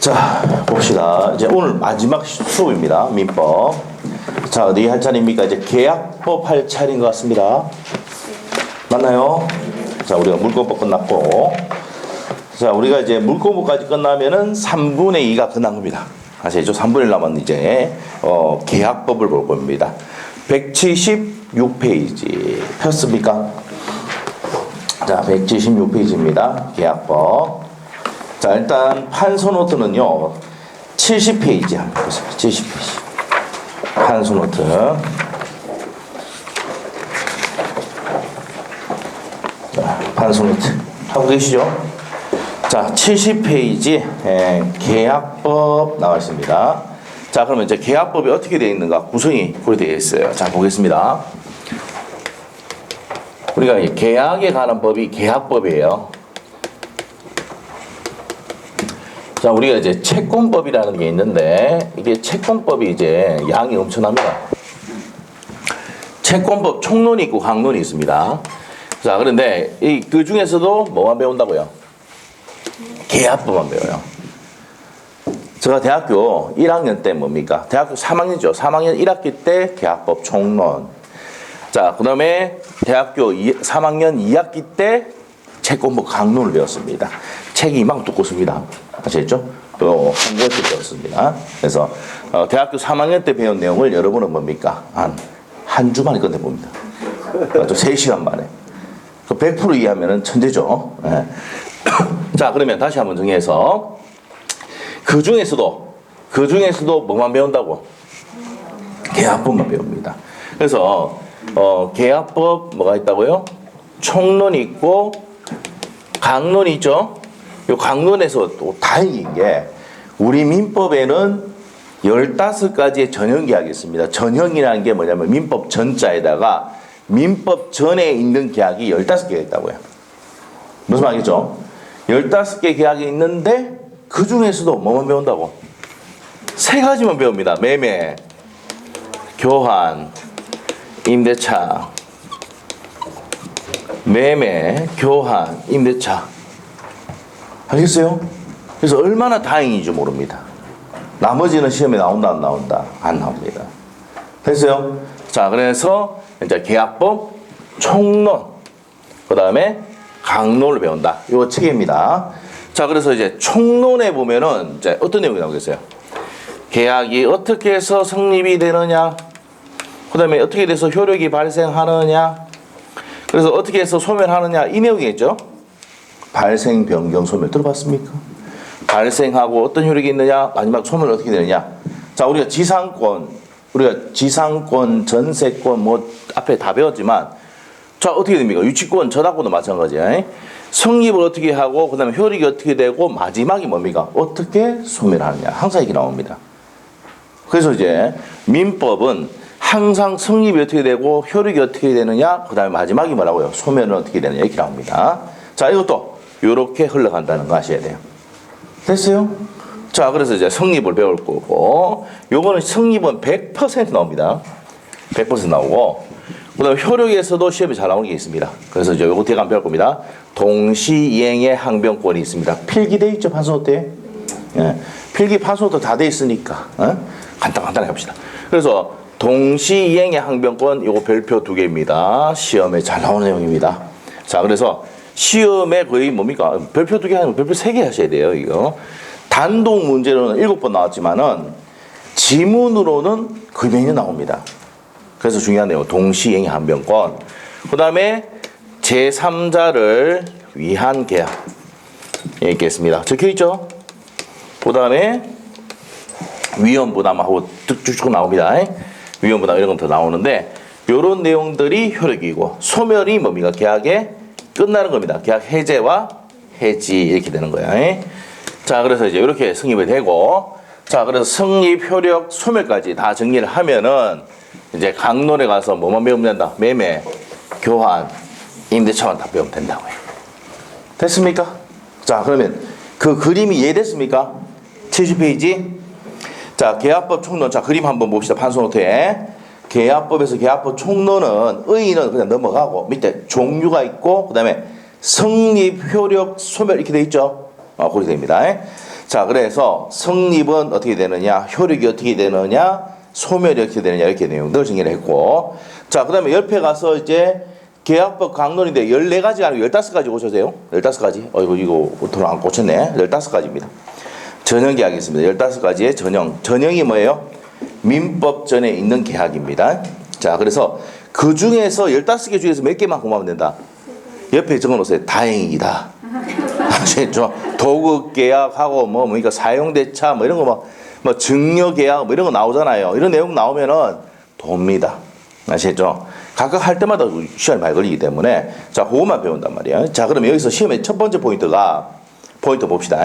자, 봅시다. 이제 오늘 마지막 수업입니다. 민법. 자, 어디 할 차례입니까? 이제 계약법 할 차례인 것 같습니다. 맞나요? 자, 우리가 물권법 끝났고. 자, 우리가 이제 물권법까지 끝나면은 3분의 2가 끝난 겁니다. 아시죠? 3분의 1 남았는 이제, 계약법을 볼 겁니다. 176페이지. 폈습니까? 자, 176페이지입니다. 계약법. 자, 일단 판소노트는요 70페이지 한번 보세요. 70페이지 판소노트. 자, 판소노트 하고 계시죠? 자, 70페이지 계약법 나와 있습니다. 자, 그러면 이제 계약법이 어떻게 되어 있는가 구성이 그렇게 되어 있어요. 자, 보겠습니다. 우리가 계약에 관한 법이 계약법이에요. 자, 우리가 이제 채권법이라는 게 있는데, 이게 채권법이 이제 양이 엄청납니다. 채권법 총론이 있고 강론이 있습니다. 자, 그런데 그 중에서도 뭐만 배운다고요? 계약법만 배워요. 제가 대학교 1학년 때 뭡니까? 대학교 3학년이죠. 3학년 1학기 때 계약법 총론. 자, 그 다음에 대학교 3학년 2학기 때 채권법 강론을 배웠습니다. 책이 이만큼 두껍습니다. 아시겠죠? 또 한국어 배웠습니다. 그래서 대학교 3학년 때 배운 내용을 여러분은 뭡니까? 한 주 만에 끝내봅니다. 또 3시간 만에. 100% 이해하면 천재죠. 네. 자, 그러면 다시 한번 정리해서 그 중에서도 뭐만 배운다고? 계약법만 배웁니다. 그래서 계약법 뭐가 있다고요? 총론이 있고 강론이 있죠. 이 강론에서 또 다행인 게 우리 민법에는 15가지의 전형계약이 있습니다. 전형이라는 게 뭐냐면 민법 전자에다가 민법 전에 있는 계약이 15개가 있다고요. 무슨 말이죠? 15개 계약이 있는데 그 중에서도 뭐만 배운다고? 3가지만 배웁니다. 매매, 교환, 임대차. 매매, 교환, 임대차. 알겠어요? 그래서 얼마나 다행인지 모릅니다. 나머지는 시험에 나온다 안 나온다? 안 나옵니다. 됐어요? 자, 그래서 이제 계약법, 총론, 그 다음에 강론을 배운다. 이거 체계입니다. 자, 그래서 이제 총론에 보면은 이제 어떤 내용이 나오겠어요? 계약이 어떻게 해서 성립이 되느냐? 그 다음에 어떻게 돼서 효력이 발생하느냐? 그래서 어떻게 해서 소멸하느냐? 이 내용이겠죠? 발생, 변경, 소멸 들어봤습니까? 발생하고 어떤 효력이 있느냐? 마지막 소멸 어떻게 되느냐? 자, 우리가 지상권, 전세권 뭐 앞에 다 배웠지만 자, 어떻게 됩니까? 유치권, 저당권도 마찬가지예요. 성립을 어떻게 하고 그 다음에 효력이 어떻게 되고 마지막이 뭡니까? 어떻게 소멸하느냐? 항상 이렇게 나옵니다. 그래서 이제 민법은 항상 성립이 어떻게 되고 효력이 어떻게 되느냐? 그 다음에 마지막이 뭐라고요? 소멸은 어떻게 되느냐? 이렇게 나옵니다. 자, 이것도 이렇게 흘러간다는 거 아셔야 돼요. 됐어요? 자, 그래서 이제 성립을 배울 거고, 요거는 성립은 100% 나옵니다. 100% 나오고, 그 다음에 효력에서도 시험에 잘 나오는 게 있습니다. 그래서 이제 요거 뒤에 한번 배울 겁니다. 동시이행의 항변권이 있습니다. 필기돼 있죠, 판소노트에? 예. 필기 판소노트 다 돼 있으니까, 간단하게 합시다. 그래서 동시이행의 항변권, 요거 별표 2개입니다. 시험에 잘 나오는 내용입니다. 자, 그래서 시험에 거의 뭡니까? 별표 2개 아니고 별표 3개 하셔야 돼요, 이거. 단독 문제로는 7번 나왔지만은 지문으로는 거의 매년 나옵니다. 그래서 중요한 내용, 동시행의 항변권. 그 다음에 제3자를 위한 계약. 이렇게 있습니다. 적혀 있죠? 그 다음에 위험부담하고 쭉쭉 나옵니다. 위험부담 이런 건 더 나오는데, 요런 내용들이 효력이고, 소멸이 뭡니까? 계약의 끝나는 겁니다. 계약 해제와 해지 이렇게 되는 거예요. 자, 그래서 이제 이렇게 성립이 되고, 자, 그래서 성립, 효력, 소멸까지 다 정리를 하면은 이제 강론에 가서 뭐만 배우면 된다? 매매, 교환, 임대차만 다 배우면 된다고요. 됐습니까? 자, 그러면 그 그림이 이해됐습니까? 70페이지. 자, 계약법 총론. 자, 그림 한번 봅시다. 판소노트에. 계약법에서 계약법 총론은 의의는 그냥 넘어가고 밑에 종류가 있고 그 다음에 성립, 효력, 소멸 이렇게 돼 있죠. 그렇게 됩니다. 자, 그래서 성립은 어떻게 되느냐, 효력이 어떻게 되느냐, 소멸이 어떻게 되느냐, 이렇게 내용들 정리를 했고. 자, 그 다음에 옆에 가서 이제 계약법 강론인데 14가지가 아니고 15가지 고쳐세요. 15가지. 이거 돈 안 꽂혔네. 15가지입니다. 전형계약이 있습니다. 15가지의 전형. 전형이 뭐예요? 민법 전에 있는 계약입니다. 자, 그래서 그 중에서 15개 중에서 몇 개만 공부하면 된다. 옆에 적어놓으세요. 다행이다. 아시겠죠? 도급 계약하고 그러니까 사용대차 이런 거 뭐 증여 계약 이런 거 나오잖아요. 이런 내용 나오면은 돕니다. 아시겠죠? 각각 할 때마다 시간이 많이 걸리기 때문에 자, 그것만 배운단 말이에요. 자, 그러면 여기서 시험의 첫 번째 포인트 봅시다.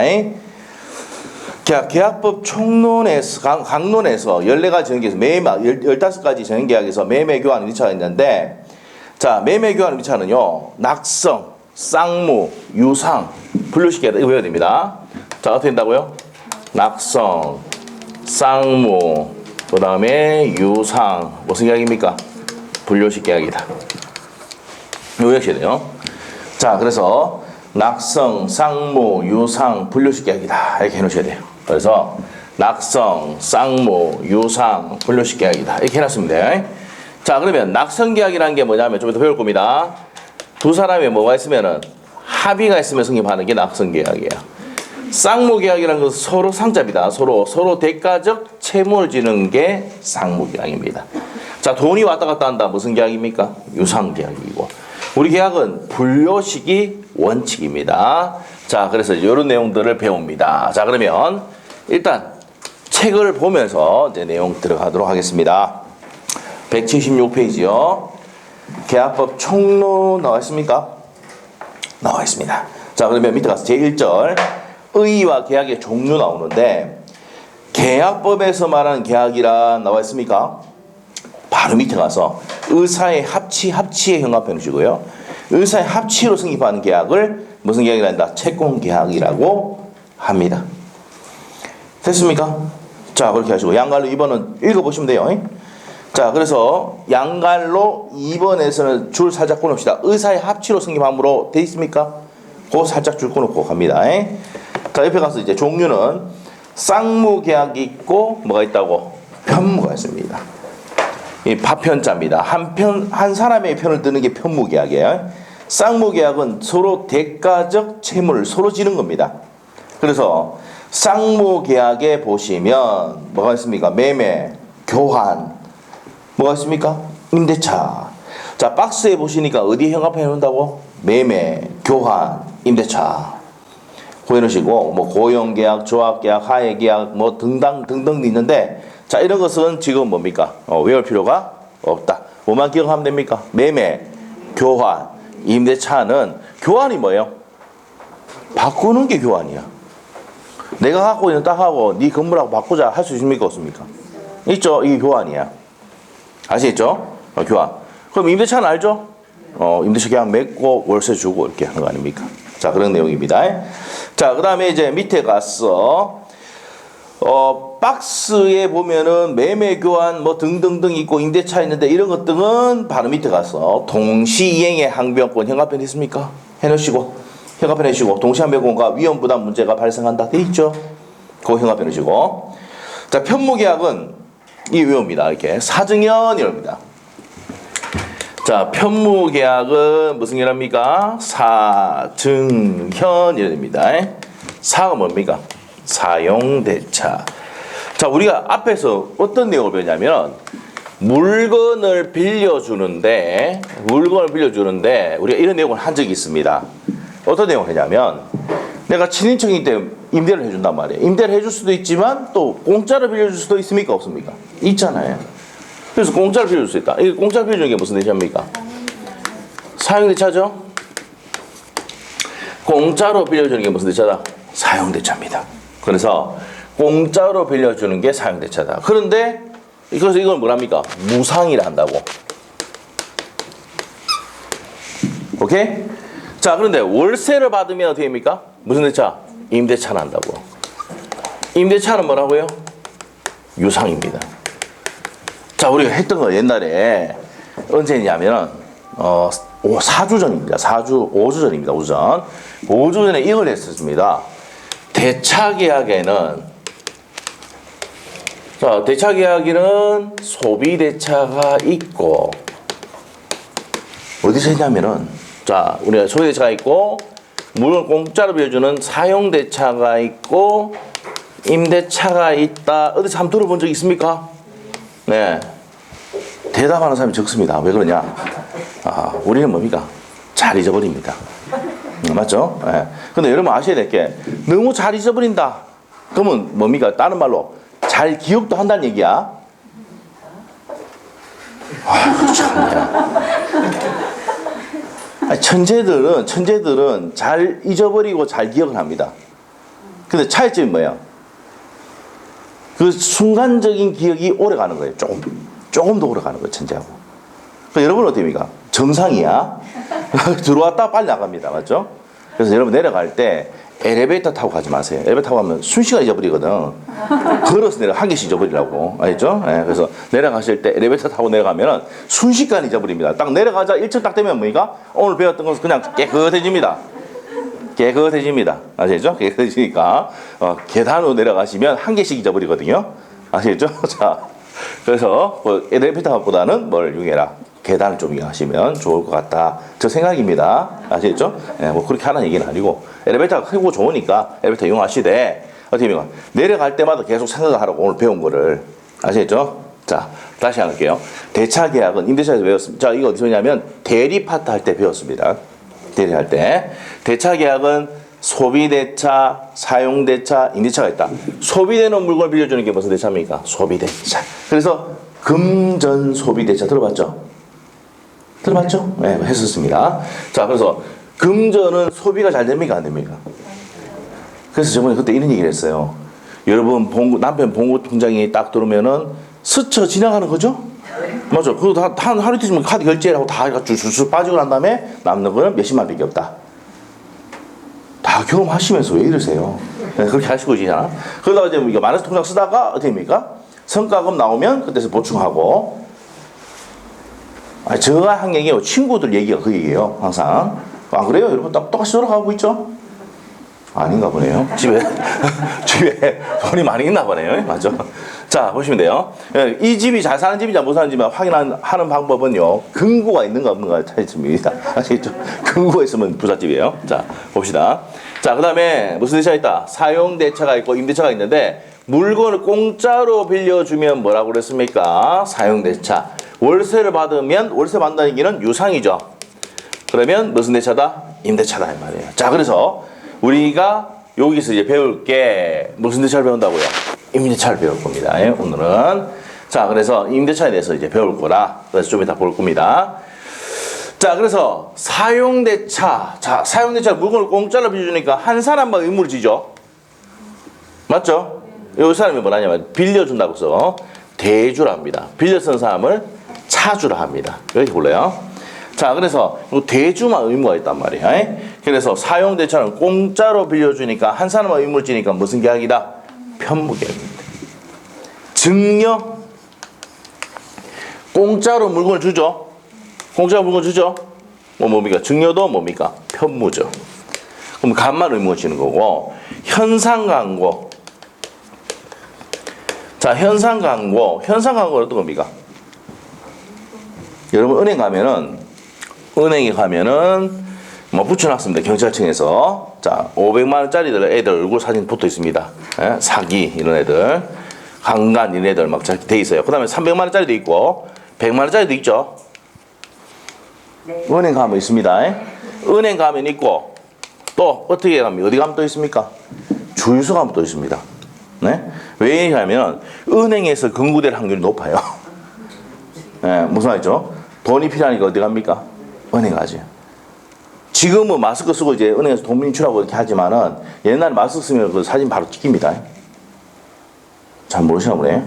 계약법 총론에서 강론에서 14가지 전형계에서 15가지 전형계약에서 매매 교환 위차가 있는데 자, 매매 교환 위차는요. 낙성, 쌍무, 유상 분류시켜야 이거 외워야 됩니다. 자, 어떻게 된다고요? 낙성, 쌍무, 그 다음에 유상 무슨 계약입니까? 분류식 계약이다. 이거 외우셔야 돼요. 자, 그래서 낙성, 쌍무, 유상, 분류식 계약이다. 이렇게 해놓으셔야 돼요. 그래서 낙성, 쌍무, 유상, 분류식 계약이다. 이렇게 해놨습니다. 자, 그러면 낙성 계약이라는 게 뭐냐면 좀 이따 배울 겁니다. 두 사람이 뭐가 있으면은 합의가 있으면 성립하는 게 낙성 계약이에요. 쌍무 계약이라는 것은 서로 상자입니다. 서로 대가적 채무를 지는 게 쌍무 계약입니다. 자, 돈이 왔다 갔다 한다. 무슨 계약입니까? 유상 계약이고. 우리 계약은 분류식이 원칙입니다. 자, 그래서 이런 내용들을 배웁니다. 자, 그러면 일단 책을 보면서 이제 내용 들어가도록 하겠습니다. 176페이지요. 계약법 총론 나와 있습니까? 나와 있습니다. 자, 그러면 밑에 가서 제1절 의의와 계약의 종류 나오는데 계약법에서 말하는 계약이란 나와 있습니까? 바로 밑에 가서 의사의 합치에 형합해 놓으시고요. 의사의 합치로 성립하는 계약을 무슨 계약이라 한다? 채권계약이라고 합니다. 됐습니까? 자, 그렇게 하시고 양갈로 2번은 읽어보시면 돼요. 자, 그래서 양갈로 2번에서는 줄 살짝 끊읍시다. 의사의 합치로 성립함으로 돼 있습니까? 그거 살짝 줄 끊고 갑니다. 자, 옆에 가서 이제 종류는 쌍무계약이 있고 뭐가 있다고? 편무가 있습니다. 이 파편자입니다. 한 사람의 편을 드는 게 편무계약이에요. 쌍무계약은 서로 대가적 채무를 서로 지는 겁니다. 그래서 쌍무계약에 보시면 뭐가 있습니까? 매매, 교환, 뭐가 있습니까? 임대차. 자, 박스에 보시니까 어디에 형합해 놓는다고? 매매, 교환, 임대차. 이러시고 뭐 고용계약, 조합계약, 하해계약 뭐 등등 있는데 자, 이런 것은 지금 뭡니까? 외울 필요가 없다. 뭐만 기억하면 됩니까? 매매, 교환, 임대차는 교환이 뭐예요? 바꾸는 게 교환이야. 내가 갖고 있는 땅하고 네 건물하고 바꾸자 할 수 있습니까? 없습니까? 있죠? 이게 교환이야. 아시겠죠? 교환. 그럼 임대차는 알죠? 임대차 계약 맺고 월세 주고 이렇게 하는 거 아닙니까? 자, 그런 내용입니다. 자, 그 다음에 이제 밑에 가서 박스에 보면은 매매 교환 뭐 등등등 있고 임대차 있는데 이런 것들은 바로 밑에 가서 동시이행의 항변권 형합변 있습니까? 해놓으시고 형합변 해주시고 동시항변권과 위험부담 문제가 발생한다 돼 있죠? 그거 형합변 해주시고 자, 편무계약은 이 외웁니다. 이렇게 사증연이랍니다. 자, 편무계약은 무슨 계약입니까? 사증현 이랍니다. 사가 뭡니까? 사용대차. 자, 우리가 앞에서 어떤 내용을 배웠냐면 물건을 빌려주는데 우리가 이런 내용을 한 적이 있습니다. 어떤 내용을 했냐면 내가 친인척이기 때문에 임대를 해준단 말이에요. 임대를 해줄 수도 있지만 또 공짜로 빌려줄 수도 있습니까? 없습니까? 있잖아요. 그래서 공짜로 빌려줄 수 있다. 이게 공짜로 빌려주는 게 무슨 대차입니까? 사용대차죠? 공짜로 빌려주는 게 무슨 대차다? 사용대차입니다. 그래서 공짜로 빌려주는 게 사용대차다. 그런데 그래서 이걸 뭐랍니까? 무상이라 한다고. 오케이? 자, 그런데 월세를 받으면 어떻게 됩니까? 무슨 대차? 임대차를 한다고. 임대차는 뭐라고요? 유상입니다. 자, 우리가 했던 거 옛날에 언제냐면은 4주 전입니다. 5주 전입니다. 5주 전에 이걸 했었습니다. 대차계약에는 자, 대차계약에는 소비대차가 있고 어디서 했냐면은 자, 우리가 소비대차가 있고 물건 공짜로 빌려주는 사용대차가 있고 임대차가 있다. 어디서 한번 들어본 적 있습니까? 네. 대답하는 사람이 적습니다. 왜 그러냐? 우리는 뭡니까? 잘 잊어버립니다. 맞죠? 네. 근데 여러분 아셔야 될 게 너무 잘 잊어버린다. 그러면 뭡니까? 다른 말로 잘 기억도 한다는 얘기야. 천재들은 잘 잊어버리고 잘 기억을 합니다. 근데 차이점이 뭐예요? 그 순간적인 기억이 오래 가는 거예요. 조금 더 오래 가는 거예요, 천재하고. 그러니까 여러분은 어떻습니까? 정상이야. 들어왔다 빨리 나갑니다. 맞죠? 그래서 여러분 내려갈 때 엘리베이터 타고 가지 마세요. 엘리베이터 타고 가면 순식간에 잊어버리거든. 걸어서 내려 한 개씩 잊어버리라고. 알죠? 네, 그래서 내려가실 때 엘리베이터 타고 내려가면은 순식간에 잊어버립니다. 딱 내려가자 1층 딱 되면 뭐니까? 오늘 배웠던 것은 그냥 깨끗해집니다. 아시죠? 깨끗해지니까 계단으로 내려가시면 한 개씩 잊어버리거든요. 아시죠? 자, 그래서 엘리베이터보다는 뭘 이용해라? 계단을 좀 이용하시면 좋을 것 같다. 저 생각입니다. 아시겠죠? 네, 뭐 그렇게 하는 얘기는 아니고 엘리베이터가 크고 좋으니까 엘리베이터 이용하시되 어떻게 보면 내려갈 때마다 계속 생각을 하라고 오늘 배운 거를. 아시겠죠? 자, 다시 할게요. 대차 계약은 임대차에서 배웠습니다. 자, 이거 어디서 배웠냐면 대리 파트 할 때 배웠습니다. 대리할 때. 대차 계약은 소비대차, 사용대차, 임대차가 있다. 소비되는 물건을 빌려주는 게 무슨 대차입니까? 소비대차. 그래서 금전 소비대차 들어봤죠? 네, 했었습니다. 자, 그래서 금전은 소비가 잘 됩니까? 안 됩니까? 그래서 저번에 그때 이런 얘기를 했어요. 여러분, 남편 봉고 통장에 딱 들어오면은 스쳐 지나가는 거죠? 맞아. 그거 다 하루 이틀 카드 결제라고 다 줄줄 빠지고 난 다음에 남는 거는 몇십만 원밖에 없다. 다 경험하시면서 왜 이러세요? 네, 그렇게 하시고 있잖아. 그러다가 이제 이거 마이너스 통장 쓰다가 어떻게 됩니까? 성과금 나오면 그때서 보충하고. 저가 한 얘기예요. 친구들 얘기가 그 얘기예요. 항상. 안 그래요? 여러분 똑같이 돌아가고 있죠? 아닌가 보네요. 집에 돈이 많이 있나 보네요. 맞죠? 자, 보시면 돼요. 이 집이 잘 사는 집인지 못 사는 집인지 확인하는 방법은요. 근거가 있는가 없는가 차이점입니다. 아시겠죠? 근거가 있으면 부잣집이에요. 자, 봅시다. 자, 그 다음에 무슨 대차가 있다? 사용대차가 있고 임대차가 있는데 물건을 공짜로 빌려주면 뭐라고 그랬습니까? 사용대차. 월세를 받으면 월세 받는다는 얘기는 유상이죠. 그러면 무슨 대차다? 임대차다 이 말이에요. 자, 그래서 우리가 여기서 이제 배울 게 무슨 대차를 배운다고요? 임대차를 배울 겁니다. 오늘은. 자, 그래서 임대차에 대해서 이제 배울 거라. 그래서 좀 이따 볼 겁니다. 자, 그래서 사용대차. 자, 사용대차 물건을 공짜로 빌려주니까 한 사람만 의무를 지죠. 맞죠? 이 사람이 뭐라냐면 빌려준다고 해서 대주라 합니다. 빌려 쓴 사람을 차주라 합니다. 이렇게 불러요. 자, 그래서 대주만 의무가 있단 말이야. 그래서 사용대차는 공짜로 빌려주니까 한 사람만 의무를 지니까 무슨 계약이다? 편무계약입니다. 증여. 공짜로 물건을 주죠. 공짜로 물건 주죠. 뭡니까? 증여도 뭡니까? 편무죠. 그럼 간만 의무를 지는 거고. 현상광고. 자, 현상광고는 어떤 겁니까? 여러분 은행에 가면은 뭐 붙여놨습니다. 경찰청에서. 자, 500만 원짜리들 애들 얼굴 사진 붙어 있습니다. 예? 사기 이런 애들, 강간 이런 애들 막 돼 있어요. 그다음에 300만 원짜리도 있고 100만 원짜리도 있죠. 네. 은행 가면 있습니다. 은행 가면 있고 또 어떻게 가면 어디 가면 또 있습니까? 주유소 가면 또 있습니다. 네? 왜냐하면 은행에서 근무될 확률이 높아요. 네, 무슨 말이죠? 돈이 필요하니까 어디 갑니까? 은행 가지. 지금은 마스크 쓰고 이제 은행에서 돈 인출하고 이렇게 하지만은 옛날에 마스크 쓰면 그 사진 바로 찍힙니다. 잘 모르시나 보네.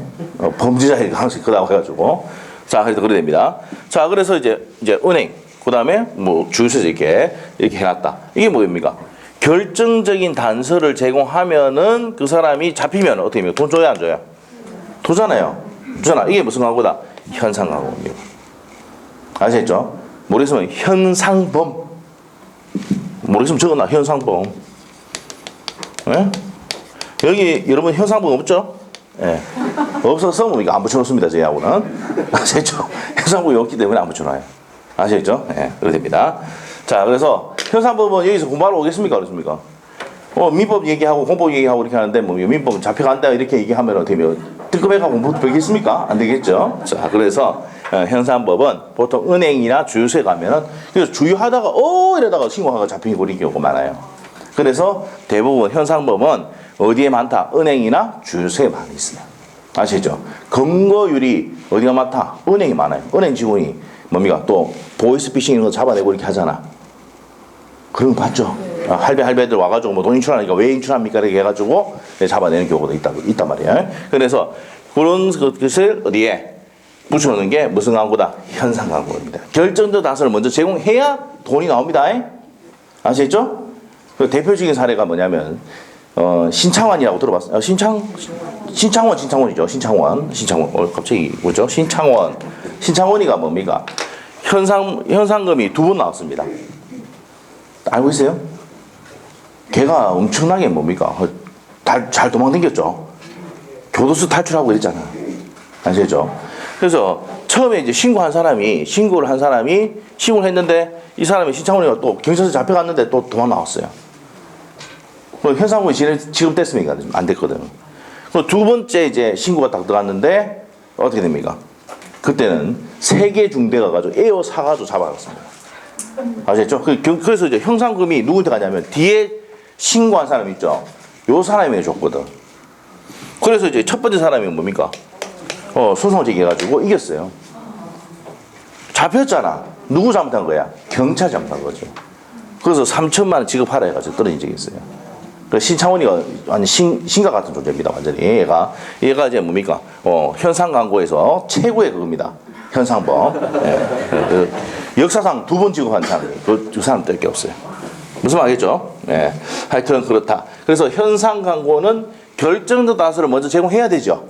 범죄자의 가능성이 크다고 해가지고. 자, 그래서 그래 됩니다. 자, 그래서 이제 은행, 그 다음에 뭐 주유소에서 이렇게 해놨다. 이게 뭡니까? 결정적인 단서를 제공하면은 그 사람이 잡히면 어떻게 해요? 돈 줘야 안 줘요? 도잖아요. 주잖아. 이게 무슨 광고다? 현상광고입니다. 아시겠죠? 모르겠으면 현상범. 모르겠으면 적어놔. 현상범. 네? 여기 여러분 현상법 없죠? 예. 없어서 뭡니까? 안 붙여놓습니다. 저희하고는. 아시죠? 현상법이 없기 때문에 안 붙여놔요. 아시겠죠? 예. 그렇게 됩니다. 자, 그래서 현상법은 여기서 공부하러 오겠습니까? 그렇습니까? 민법 얘기하고 공법 얘기하고 이렇게 하는데 뭐 민법 잡혀간다 이렇게 얘기하면 되면 뜨끔해가 공부 되겠습니까? 안 되겠죠? 자, 그래서 현상법은 보통 은행이나 주유소에 가면은 그래서 주유하다가 이러다가 신고하가 잡히고 그런 경우가 많아요. 그래서 대부분 현상법은 어디에 많다? 은행이나 주유소에 많이 있어요. 아시죠? 검거율이 어디가 많다? 은행이 많아요. 은행 직원이 뭡니까? 또 보이스피싱 이런 거 잡아내고 이렇게 하잖아. 그런 거 봤죠? 할배들 와가지고 뭐 돈 인출하니까 왜 인출합니까? 이렇게 해가지고 잡아내는 경우도 있단 말이에요. 그래서 그런 것을 어디에 붙여놓는 게 무슨 광고다? 현상 광고입니다. 결정적 단서를 먼저 제공해야 돈이 나옵니다. 아시겠죠? 그 대표적인 사례가 뭐냐면 신창원이라고 들어봤어요. 신창원이죠. 신창원. 갑자기 뭐죠? 신창원이가 뭡니까? 현상금이 2번 나왔습니다. 알고 있어요? 걔가 엄청나게 뭡니까? 잘 도망다녔죠. 교도소 탈출하고 그랬잖아. 아시죠? 그래서 처음에 이제 신고를 했는데 이 사람이 신창원이가 또 경찰서 잡혀갔는데 또 도망 나왔어요. 현상금이 지급됐습니까? 안 됐거든. 그리고 두 번째 이제 신고가 딱 들어갔는데 어떻게 됩니까? 그때는 세계 중대가 가지고 에어 사가지고 잡아갔습니다. 아시겠죠? 그래서 이제 형상금이 누구한테 가냐면 뒤에 신고한 사람 있죠? 요 사람에게 줬거든. 그래서 이제 첫 번째 사람이 뭡니까? 소송을 제기해가지고 이겼어요. 잡혔잖아. 누구 잘못한 거야? 경찰 잘못한 거죠. 그래서 3천만 원 지급하라 해가지고 떨어진 적이 있어요. 신창원이가 완전 신과 같은 존재입니다. 완전히. 얘가 이제 뭡니까? 현상 광고에서 최고의 그겁니다. 현상법. 역사상 2번 지급한 사람이 그 사람밖에 없어요. 무슨 말이겠죠? 네. 하여튼 그렇다. 그래서 현상 광고는 결정적 단서를 먼저 제공해야 되죠.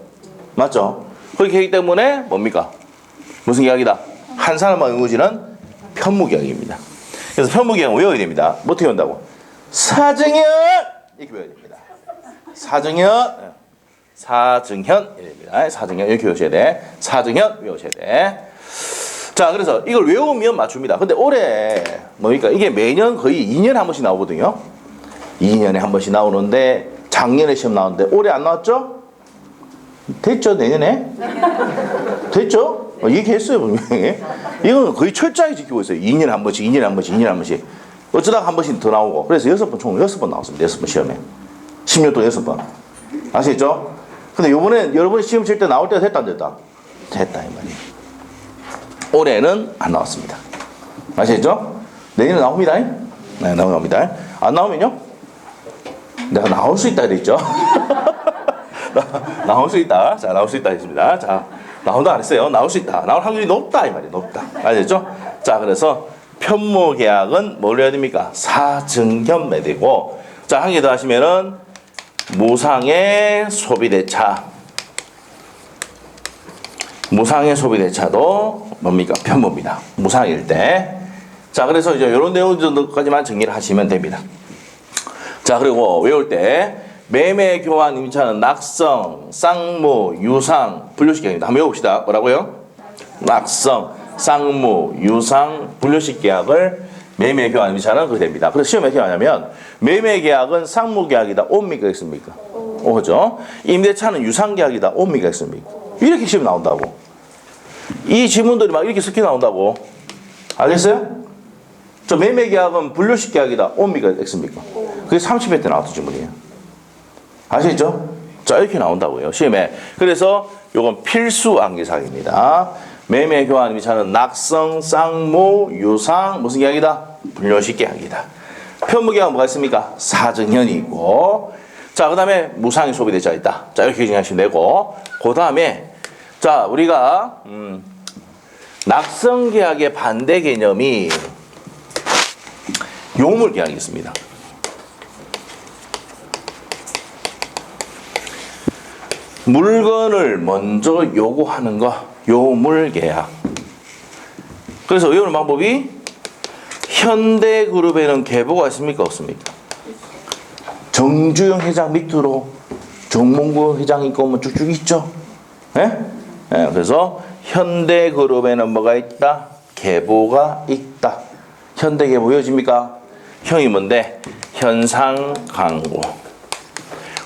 맞죠? 그렇게 하기 때문에 뭡니까? 무슨 계약이다? 한 사람만 의무지는 편무계약입니다. 그래서 편무계약은 외워야 됩니다. 어떻게 외운다고? 사증현! 이렇게 외워야 됩니다. 사증현 이랍니다. 사증현 이렇게 외우셔야 돼. 사증현 외우셔야 돼. 자, 그래서 이걸 외우면 맞춥니다. 근데 올해 뭡니까? 이게 매년 거의 2년에 한 번씩 나오거든요. 2년에 한 번씩 나오는데 작년에 시험 나오는데 올해 안 나왔죠? 됐죠? 내년에? 됐죠? 얘기했어요, 분명히. 이건 거의 철저하게 지키고 있어요. 2년에 한 번씩. 어쩌다가 한 번씩 더 나오고. 그래서 총 6번 나왔습니다. 6번 시험에. 10년 동안 6번. 아시겠죠? 근데 요번엔 여러분이 시험 칠 때 나올 때가 됐다, 안 됐다? 됐다, 이 말이에요. 올해는 안 나왔습니다. 아시겠죠? 내년에 나옵니다. 네, 나옵니다. 안 나오면요? 내가 나올 수 있다 그랬죠? 나올 수 있다. 자, 나올 수 있다 했습니다. 자, 나온다 안 했어요. 나올 수 있다. 나올 확률이 높다 이 말이에요. 높다. 아시겠죠? 자, 그래서 편모계약은 뭘 해야 됩니까? 사증현 되고. 자, 한 개 더 하시면은 무상의 소비대차. 무상의 소비대차도 뭡니까? 편모입니다. 무상일 때. 자, 그래서 이제 이런 내용 정도까지만 정리를 하시면 됩니다. 자, 그리고 외울 때 매매 교환 임차는 낙성, 쌍무, 유상, 분류식 계약입니다. 한번 외워봅시다. 뭐라고요? 낙성, 쌍무, 유상, 분류식 계약을 매매 교환 임차는 그렇게 됩니다. 그래서 시험에 어떻게 하냐면 매매 계약은 쌍무 계약이다. 옵니까? 있습니까? 오죠. 임대차는 유상 계약이다. 옵니까? 있습니까? 이렇게 시험 나온다고. 이 지문들이 막 이렇게 섞여 나온다고. 알겠어요? 저 매매 계약은 분류식 계약이다. 옵니까? X입니까? 그게 30회 때 나왔던 지문이에요. 아시겠죠? 자, 이렇게 나온다고요. 시험에. 그래서 요건 필수 암기사항입니다. 매매 교환 임차는 낙성, 쌍무, 유상, 무슨 계약이다? 분류식 계약이다. 편무 계약은 뭐가 있습니까? 사증현이 있고. 자, 그 다음에 무상의 소비대차 있다. 자, 이렇게 정리하시면 되고. 그 다음에 자, 우리가 낙성 계약의 반대 개념이 요물 계약이 있습니다. 물건을 먼저 요구하는 거, 요물 계약. 그래서 외우는 방법이 현대그룹에는 계보가 있습니까? 없습니까? 정주영 회장 밑으로 정몽구 회장 있고 뭐 쭉쭉 있죠. 예? 예, 그래서 현대그룹에는 뭐가 있다? 계보가 있다. 현대계보 보여집니까? 형이 뭔데? 현상광고.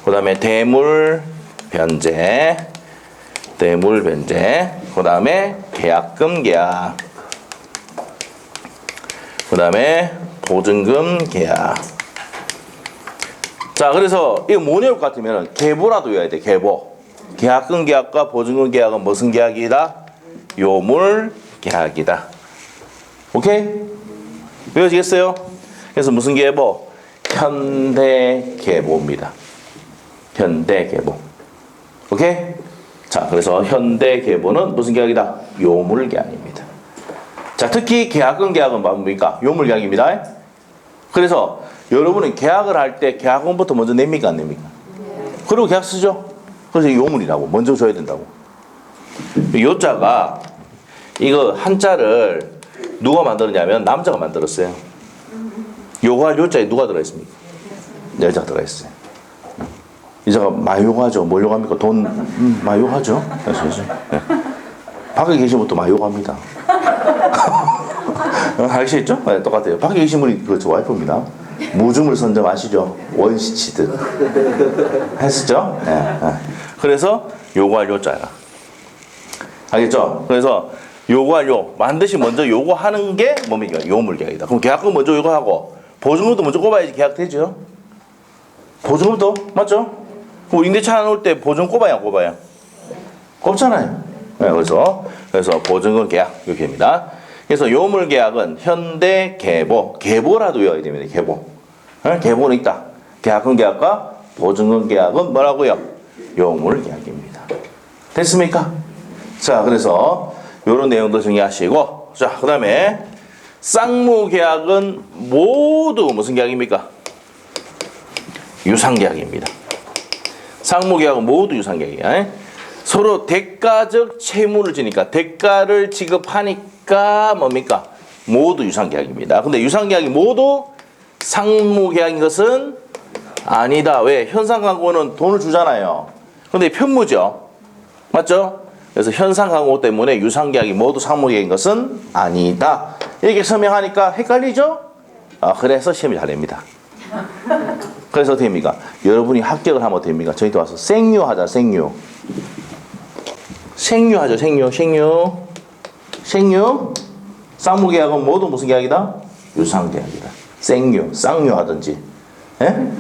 그 다음에 대물변제. 그 다음에 계약금 계약. 그 다음에 보증금 계약. 자, 그래서 이거 뭐 외울 것 같으면 계보라도 외워야 돼. 계보. 계약금 계약과 보증금 계약은 무슨 계약이다? 요물 계약이다. 오케이? 외워지겠어요? 그래서 무슨 계보? 현대계보입니다. 현대계보. 오케이? 자, 그래서 현대계보는 무슨 계약이다? 요물 계약입니다. 자, 특히 계약금 계약은 뭡니까? 요물 계약입니다. 그래서 여러분은 계약을 할 때 계약금부터 먼저 냅니까? 안 냅니까? 그리고 계약 쓰죠? 그래서 요물이라고. 먼저 줘야 된다고. 요자가 이거 한자를 누가 만들었냐면 남자가 만들었어요. 요가 요자에 누가 들어있습니까? 여자가 들어있어요. 여자가 마요가죠. 뭘 요구합니까? 돈 마요가죠. 네. 밖에 계신 분도 마요가입니다. 아시겠죠? 네, 똑같아요. 밖에 계신 분이 그 저 와이프입니다. 무중을 선점 아시죠? 원시치듯 했었죠? 네, 네. 그래서 요구할 요자야. 알겠죠? 그래서 요구할 요 반드시 먼저 요구하는 게 뭡니까? 요물 계약이다. 그럼 계약금 먼저 요구하고 보증금도 먼저 꼽아야지 계약되죠. 보증금도 맞죠? 그럼 임대차 안 올 때 보증 꼽아야 안 꼽아야? 꼽잖아요. 네, 그래서 보증금 계약 이렇게입니다. 그래서 요물 계약은 현대 계보, 계보라도 외워야 됩니다. 계보. 네? 계보는 있다. 계약금 계약과 보증금 계약은 뭐라고요? 요물 계약입니다. 됐습니까? 자, 그래서 요런 내용도 정리하시고, 자, 그 다음에 쌍무 계약은 모두 무슨 계약입니까? 유상 계약입니다. 쌍무 계약은 모두 유상 계약이야. 서로 대가적 채무를 지니까 대가를 지급하니까 뭡니까? 모두 유상 계약입니다. 근데 유상 계약이 모두 상무 계약인 것은 아니다. 왜? 현상 광고는 돈을 주잖아요. 근데 편무죠. 맞죠? 그래서 현상 광고 때문에 유상 계약이 모두 상무 계약인 것은 아니다. 이렇게 설명하니까 헷갈리죠? 그래서 시험이 잘 됩니다. 그래서 어떻게 됩니까? 여러분이 합격을 하면 어떻게 됩니까? 저희한테 와서 생유하자, 생유. 생유하죠, 생유. 쌍무 계약은 모두 무슨 계약이다? 유상 계약이다. 생유, 쌍유하든지. 예?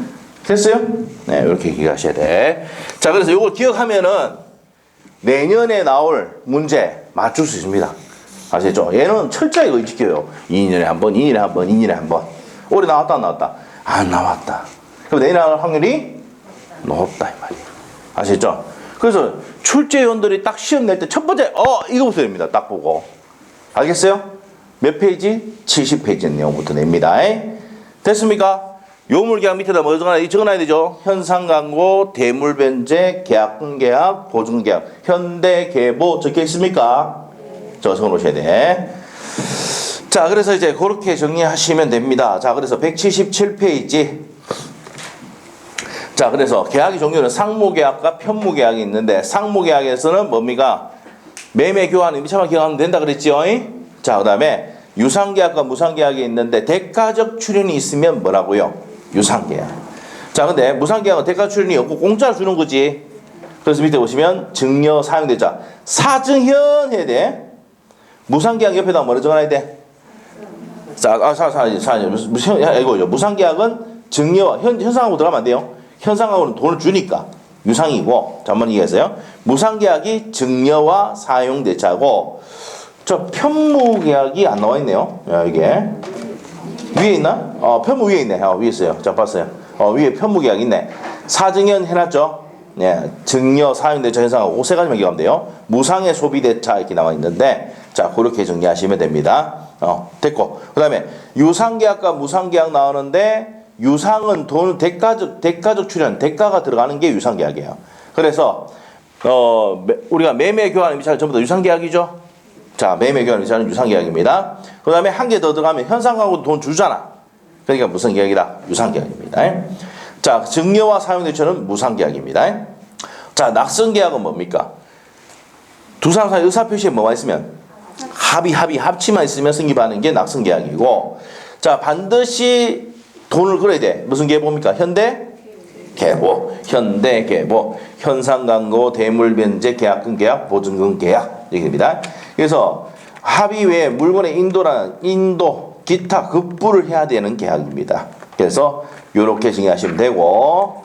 됐어요? 네, 이렇게 기억하셔야 돼. 자, 그래서 이걸 기억하면은 내년에 나올 문제 맞출 수 있습니다. 아시죠? 얘는 철저히 이거 지켜요. 2년에 한 번, 2년에 한 번, 2년에 한 번. 올해 나왔다, 안 나왔다? 안 나왔다. 그럼 내년에 나올 확률이 높다, 이 말이에요. 아시죠? 그래서 출제위원들이 딱 시험 낼 때 첫 번째, 이거부터 냅니다. 딱 보고. 알겠어요? 몇 페이지? 70페이지 내용부터 냅니다. 됐습니까? 요물계약 밑에다 뭐 적어놔야 되죠? 현상광고, 대물변제, 계약금 계약, 보증금 계약, 현대계보 적혀 있습니까? 적어 놓으셔야 돼. 자, 그래서 이제 그렇게 정리하시면 됩니다. 자, 그래서 177페이지. 자, 그래서 계약의 종류는 상무계약과 편무계약이 있는데 상무계약에서는 뭡니까? 매매교환 임차만 기억하면 된다 그랬죠? 자, 그 다음에 유상계약과 무상계약이 있는데 대가적 출연이 있으면 뭐라고요? 유상계약. 자, 근데 무상계약은 대가 출연이 없고 공짜로 주는 거지. 그래서 밑에 보시면 증여 사용대자 사증현 해야 돼. 무상계약 옆에다 뭐를 적어놔야 돼? 자, 이거죠. 무상계약은 증여와 현상하고 들어가면 안 돼요. 현상하고는 돈을 주니까 유상이고, 잠깐만 얘기했어요. 무상계약이 증여와 사용대차고, 저 편무계약이 안 나와 있네요. 이게 위에 있나? 편무 위에 있네. 위에 있어요. 자, 봤어요. 위에 편무계약 있네. 사증현 해놨죠. 예, 증여, 사용대차, 현상하고 세 가지만 기억하면 돼요. 무상의 소비대차 이렇게 나와 있는데, 자, 그렇게 정리하시면 됩니다. 됐고, 그 다음에 유상계약과 무상계약 나오는데. 유상은 돈 대가적 출연, 대가가 들어가는 게 유상계약이에요. 그래서 우리가 매매교환 임차는 전부 다 유상계약이죠. 자, 매매교환 임차는 유상계약입니다. 그 다음에 한 개 더 들어가면 현상광고도 돈 주잖아. 그러니까 무슨 계약이다? 유상계약입니다. 자, 증여와 사용대차는 무상계약입니다. 자, 낙선계약은 뭡니까? 두 사람 사이 의사표시에 뭐가 있으면 합치만 있으면 승계하는 게 낙선계약이고, 자, 반드시 돈을 걸어야 돼. 무슨 계보입니까? 현대계보, 현대계보, 현상광고, 대물변제, 계약금 계약, 보증금 계약 이렇게 됩니다. 그래서 합의 외에 물건의 인도, 기타 급부를 해야 되는 계약입니다. 그래서 이렇게 정리하시면 되고,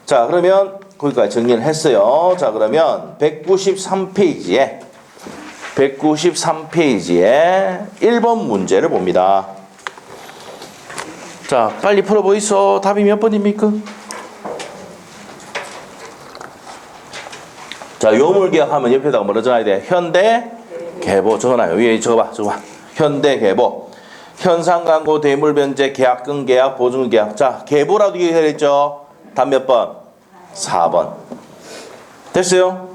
자, 그러면 거기까지 정리를 했어요. 자, 그러면 193페이지에 11번 문제를 봅니다. 자, 빨리 풀어보이소. 답이 몇 번입니까? 자, 요물계약하면 옆에다가 뭐라 적어야 돼? 현대계보 적어놔요. 위에 적어봐. 현대계보, 현상광고, 대물변제, 계약금 계약, 보증금 계약. 자, 계보라도 얘기했죠. 답 몇 번? 4번. 됐어요?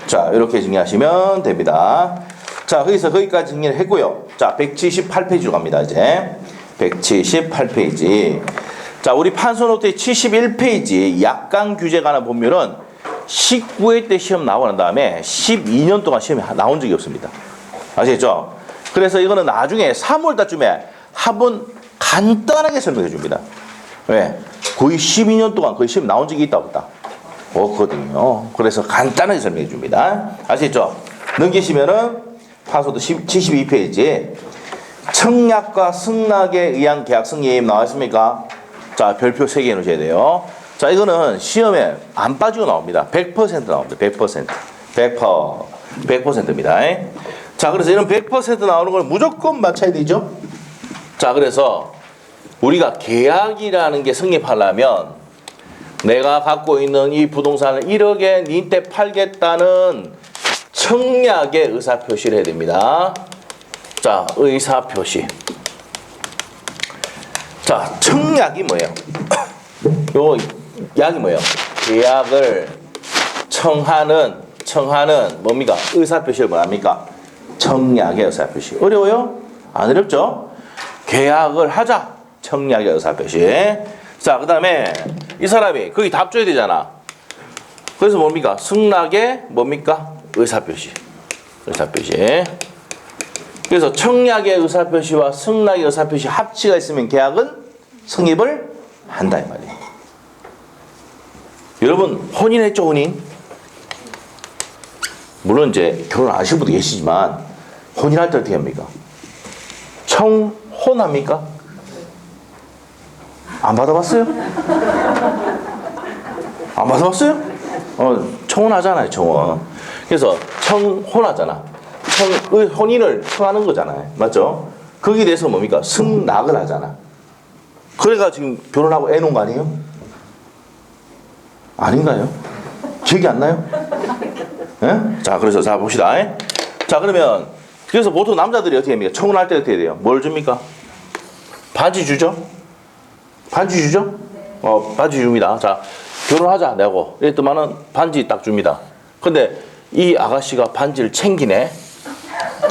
자, 이렇게 정리하시면 됩니다. 자, 거기까지 정리를 했고요. 자, 178페이지로 갑니다. 이제 178페이지. 자, 우리 판서노트의 71페이지 약관 규제 관한 본문은 19회 때 시험 나오고 난 다음에 12년 동안 시험이 나온 적이 없습니다. 아시겠죠? 그래서 이거는 나중에 3월달쯤에 한번 간단하게 설명해 줍니다. 왜? 거의 12년 동안 거의 시험 나온 적이 있다 없다? 없거든요. 그래서 간단하게 설명해 줍니다. 아시겠죠? 넘기시면은 판서도 72페이지에 청약과 승낙에 의한 계약 승계임 나와 있습니까? 자, 별표 3개 넣으셔야 돼요. 자, 이거는 시험에 안 빠지고 나옵니다. 100% 나옵니다. 100%. 100%입니다. 자, 그래서 이런 100% 나오는 걸 무조건 맞춰야 되죠? 자, 그래서 우리가 계약이라는 게 성립하려면 내가 갖고 있는 이 부동산을 1억에 니한테 팔겠다는 청약의 의사표시를 해야 됩니다. 자, 의사표시. 자, 청약이 뭐예요? 요 약이 뭐예요? 계약을 청하는 뭡니까? 의사표시를 뭐합니까? 청약의 의사표시. 어려워요? 안 어렵죠? 계약을 하자. 청약의 의사표시. 자, 그 다음에 이 사람이 거기 답 줘야 되잖아. 그래서 뭡니까? 승낙의 뭡니까? 의사표시. 그래서 청약의 의사표시와 승낙의 의사표시 합치가 있으면 계약은 성립을 한다 이 말이에요. 여러분 혼인했죠? 혼인? 물론 이제 결혼 안 하신 분도 계시지만 혼인할 때 어떻게 합니까? 청혼합니까? 안 받아봤어요? 안 받아봤어요? 청혼하잖아요, 청혼. 그래서 청혼하잖아. 혼인을 청하는 거잖아요. 맞죠? 거기에 대해서 뭡니까? 승낙을 하잖아. 그래가 지금 결혼하고 애 놓은 거 아니에요? 아닌가요? 기억이 안 나요? 예? 자, 그래서 자 봅시다. 자, 그러면 그래서 보통 남자들이 어떻게 합니까? 청혼할 때 어떻게 돼요? 뭘 줍니까? 반지 주죠? 반지 주죠? 반지 줍니다. 자, 결혼하자 내고 이랬더만은 반지 딱 줍니다. 근데 이 아가씨가 반지를 챙기네?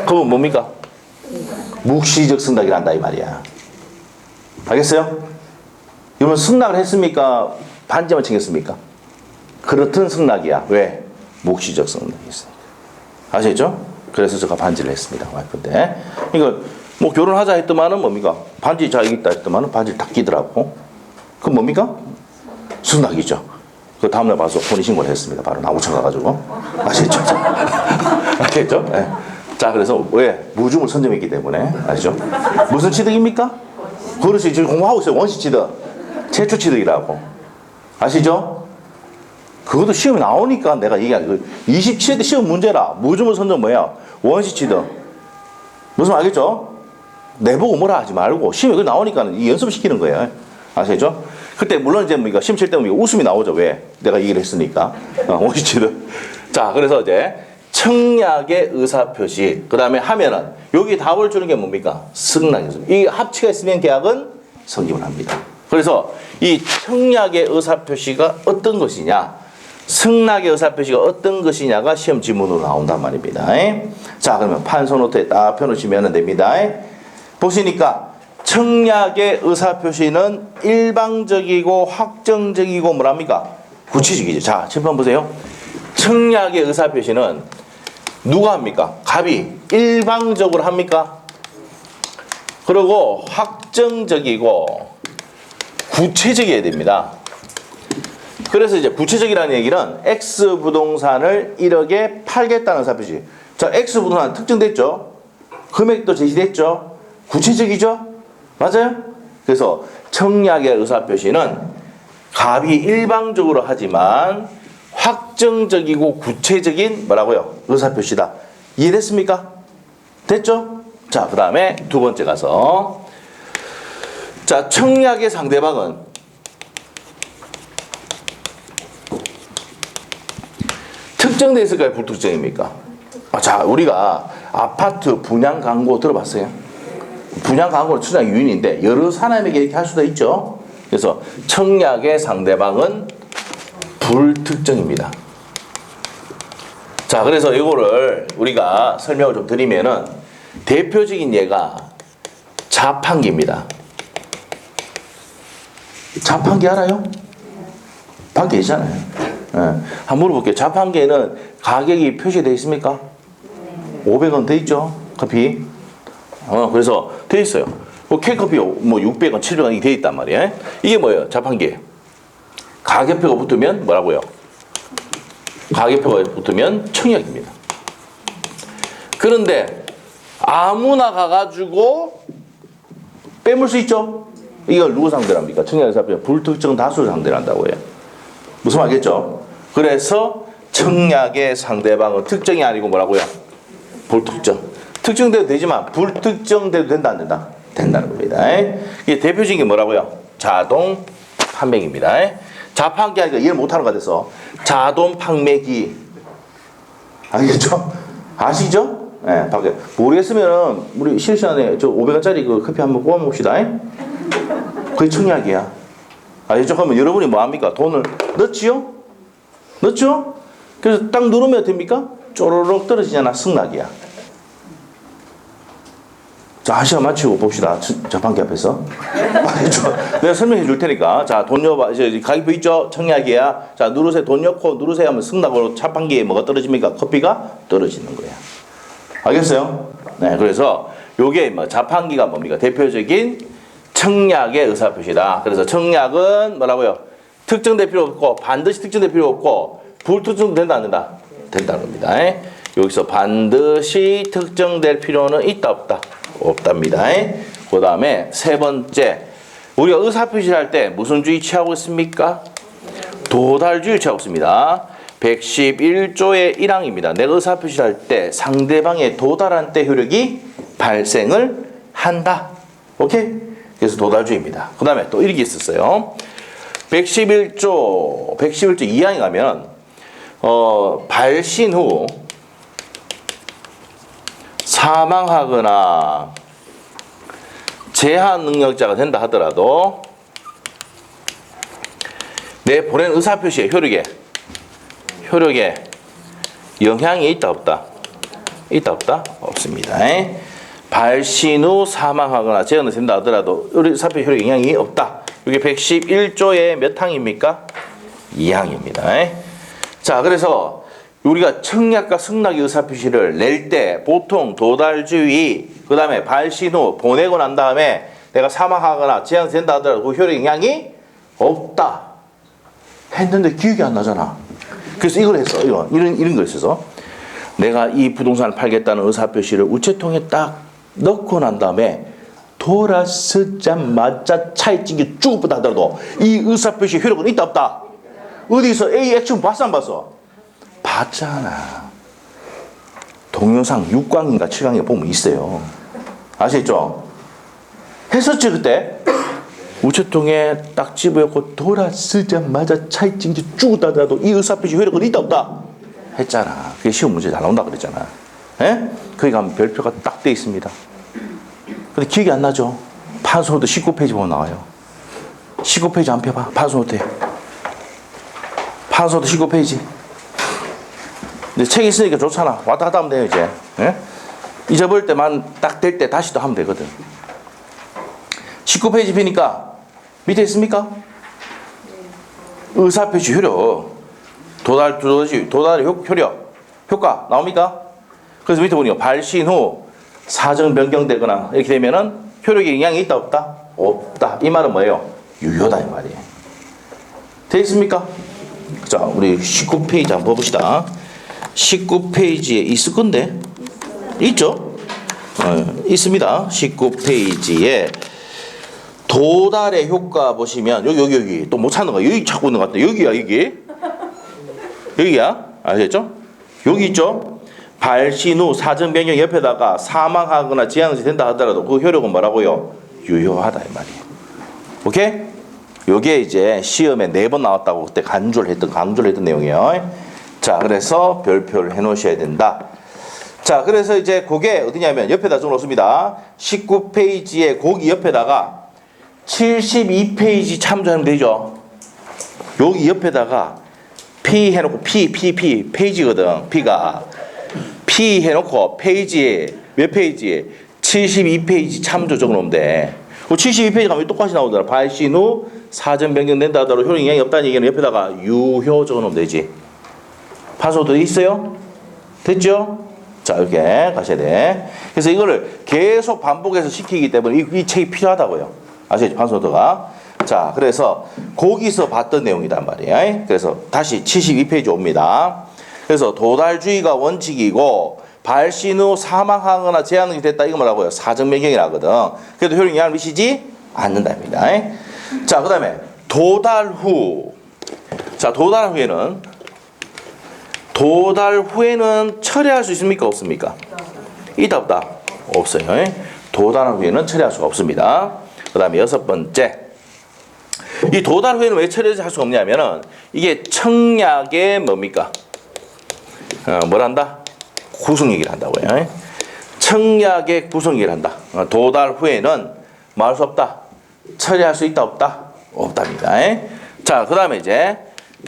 그러면 뭡니까? 묵시적 승낙을 한다 이 말이야. 알겠어요? 여러분 승낙을 했습니까? 반지만 챙겼습니까? 그렇든 승낙이야. 왜? 묵시적 승낙이 있으니까. 아시겠죠? 그래서 제가 반지를 했습니다. 와이프인데. 이거 뭐 결혼하자 했더만은 뭡니까? 반지 자 여기 있다 했더만은 반지를 딱 끼더라고. 그럼 뭡니까? 승낙이죠. 그 다음날 봐서 혼인신고를 했습니다. 바로 나무청 가가지고. 아시겠죠? 아시겠죠? 네. 자, 그래서 왜? 무중을 선점했기 때문에. 아시죠? 무슨 취득입니까? 그렇지. 지금 공부하고 있어요. 원시 취득. 최초 취득이라고. 아시죠? 그것도 시험에 나오니까 내가 얘기한 거. 27대 시험 문제라. 무중을 선점 뭐야? 원시 취득. 무슨 말 알겠죠? 내보고 뭐라 하지 말고 시험에 그 나오니까 연습시키는 거예요. 아시죠? 그때 물론 이제 뭡니까? 시험 칠 때 웃음이 나오죠. 왜? 내가 얘기를 했으니까. 원시 취득. 자, 그래서 이제 청약의 의사표시. 그 다음에 하면은 여기 답을 주는 게 뭡니까? 승낙이었습니다. 이 합치가 있으면 계약은 성립을 합니다. 그래서 이 청약의 의사표시가 어떤 것이냐, 승낙의 의사표시가 어떤 것이냐가 시험 지문으로 나온단 말입니다. 자, 그러면 판서노트에 딱 펴놓으시면 됩니다. 보시니까 청약의 의사표시는 일방적이고 확정적이고 뭐랍니까? 구체적이죠. 자, 칠판 보세요. 청약의 의사표시는 누가 합니까? 갑이 일방적으로 합니까? 그리고 확정적이고 구체적이어야 됩니다. 그래서 이제 구체적이라는 얘기는 X 부동산을 1억에 팔겠다는 의사표시. 자, X 부동산 특정됐죠? 금액도 제시됐죠? 구체적이죠? 맞아요? 그래서 청약의 의사표시는 갑이 일방적으로 하지만 확정적이고 구체적인 뭐라고요? 의사표시다. 이해됐습니까? 됐죠? 자, 그 다음에 두 번째 가서 자, 청약의 상대방은 특정돼 있을까요? 불특정입니까? 자, 우리가 아파트 분양 광고 들어봤어요? 분양 광고는 청약 유인인데 여러 사람에게 이렇게 할 수도 있죠. 그래서 청약의 상대방은 불특정입니다. 자, 그래서 이거를 우리가 설명을 좀 드리면은 대표적인 예가 자판기입니다. 자판기 알아요? 판기 있잖아요. 예. 한번 물어볼게요. 자판기에는 가격이 표시되어 있습니까? 500원 돼 있죠? 커피. 그래서 돼 있어요. K커피 뭐 600원, 700원이 돼 있단 말이에요. 이게 뭐예요? 자판기. 가격표가 붙으면 뭐라고요? 가격표가 붙으면 청약입니다. 그런데 아무나 가가지고 빼물 수 있죠? 이걸 누구 상대로 합니까? 청약의 사표 불특정 다수를 상대로 한다고 해요. 무슨 말이겠죠? 그래서 청약의 상대방은 특정이 아니고 뭐라고요? 불특정. 특정돼도 되지만 불특정돼도 된다 안 된다? 된다는 겁니다. 이게 대표적인 게 뭐라고요? 자동 판매기입니다. 자판기 하니까 이해를 못하는 거 돼서 자동 판매기. 알겠죠? 아시죠? 예, 밖에 모르겠으면 우리 실시간에 저 500원짜리 그 커피 한번 뽑아 봅시다. 그게 청약이야. 알겠죠? 그러면 여러분이 뭐 합니까? 돈을 넣지요? 넣죠? 그래서 딱 누르면 됩니까? 쪼르륵 떨어지잖아. 승낙이야. 자, 시간 마치고 봅시다. 자판기 앞에서. 알겠죠? 내가 설명해 줄 테니까. 자, 돈 넣어봐. 이제 가격표 있죠? 청약이야. 자, 누르세요. 돈 넣고 누르세요 하면 승낙으로 자판기에 뭐가 떨어집니까? 커피가 떨어지는 거야. 알겠어요? 네, 그래서 요게 뭐 자판기가 뭡니까? 대표적인 청약의 의사표시다. 그래서 청약은 뭐라고요? 특정될 필요 없고 반드시 특정될 필요 없고 불특정도 된다 안 된다? 된다는 겁니다. 여기서 반드시 특정될 필요는 있다 없다? 없답니다. 그 다음에 세 번째, 우리가 의사표시를 할 때 무슨 주의 취하고 있습니까? 도달주의를 취하고 있습니다. 111조의 1항입니다. 내가 의사표시를 할 때 상대방에 도달한 때 효력이 발생을 한다. 오케이? 그래서 도달주의입니다. 그 다음에 또 이렇게 있었어요. 111조 2항에 가면 발신 후 사망하거나 제한 능력자가 된다 하더라도 내 보낸 의사표시의 효력에 영향이 있다 없다? 있다 없다? 없습니다. 발신 후 사망하거나 제한이 된다 하더라도 우리 의사표시 효력에 영향이 없다. 이게 111조의 몇 항입니까? 2항입니다. 자, 그래서 우리가 청약과 승낙의 의사표시를 낼 때 보통 도달주의, 그 다음에 발신 후 보내고 난 다음에 내가 사망하거나 제한된다 하더라도 그 효력에 영향이 없다 했는데 기억이 안 나잖아. 그래서 이걸 했어. 이런 거 있어서 내가 이 부동산을 팔겠다는 의사표시를 우체통에 딱 넣고 난 다음에 돌아서자마자 차에 찍기 쭉 붙다 하더라도 이 의사표시 효력은 있다 없다? 어디서 A 액션 봤어 안 봤어? 봤잖아. 동영상 6강인가 7강인가 보면 있어요. 아시겠죠? 했었지 그때? 우체통에 딱 집어넣고 돌아서자마자 차에 찍기 쭉 붙다 하더라도 이 의사표시 효력은 있다 없다? 했잖아. 그게 시험 문제 잘 나온다 그랬잖아. 거기 가면 별표가 딱 돼 있습니다. 근데 기억이 안 나죠? 판소노트 19페이지 보면 나와요. 19페이지 안 펴봐. 판소노트에. 판소노트 19페이지. 근데 책이 있으니까 좋잖아. 왔다 갔다 하면 돼요, 이제. 잊어버릴 때만 딱 될 때 다시 또 하면 되거든. 19페이지 피니까 밑에 있습니까? 의사표시 효력. 도달의 효력, 효과 나옵니까? 그래서 밑에 보니까 발신 후 사정 변경되거나 이렇게 되면은 효력에 영향이 있다 없다? 없다. 이 말은 뭐예요? 유효다 이 말이에요. 돼 있습니까? 자, 우리 19페이지 한번 봅시다. 19페이지에 있을 건데 있죠? 있습니다. 19페이지에 도달의 효과 보시면 여기 또 못 찾는 거야. 여기 찾고 있는 것 같아. 여기야. 아시겠죠? 여기 있죠? 발신 후 사정 변경 옆에다가 사망하거나 지양이 된다 하더라도 그 효력은 뭐라고요? 유효하다 이 말이에요. 오케이? 요게 이제 시험에 4번 나왔다고 그때 강조를 했던 내용이에요. 자, 그래서 별표를 해 놓으셔야 된다. 자, 그래서 이제 그게 어디냐면 옆에다 좀 놓습니다. 19페이지에 거기 옆에다가 72페이지 참조하면 되죠. 여기 옆에다가 P 해놓고 페이지거든. P가 P 해놓고 페이지에 몇 페이지에 72페이지 참조 적어놓으면 돼. 72페이지 가면 똑같이 나오잖아. 발신 후 사전 변경된다 하더라도 효력 영향이 없다는 얘기는 옆에다가 유효 적어놓으면 되지. 판소도 있어요? 됐죠? 자, 이렇게 가셔야 돼. 그래서 이거를 계속 반복해서 시키기 때문에 이 책이 필요하다고요. 아시겠죠? 판소도가. 자, 그래서 거기서 봤던 내용이단 말이에요. 그래서 다시 72페이지 옵니다. 그래서 도달주의가 원칙이고 발신 후 사망하거나 제한이 됐다 이거 뭐라고요? 사정 변경이라거든. 그래도 효력 영향을 미치지 않는답니다. 자, 그다음에 도달 후. 자, 도달 후에는 처리할 수 있습니까? 없습니까? 있다 없다? 없어요. 도달 후에는 처리할 수가 없습니다. 그다음에 6번째. 이 도달 후에는 왜 처리할 수가 없냐면은 이게 청약의 뭡니까? 뭘 한다? 구성 얘기를 한다고요. 청약의 구성 얘기를 한다. 도달 후에는 뭐 할 수 없다? 처리할 수 있다 없다? 없답니다. 자, 그 다음에 이제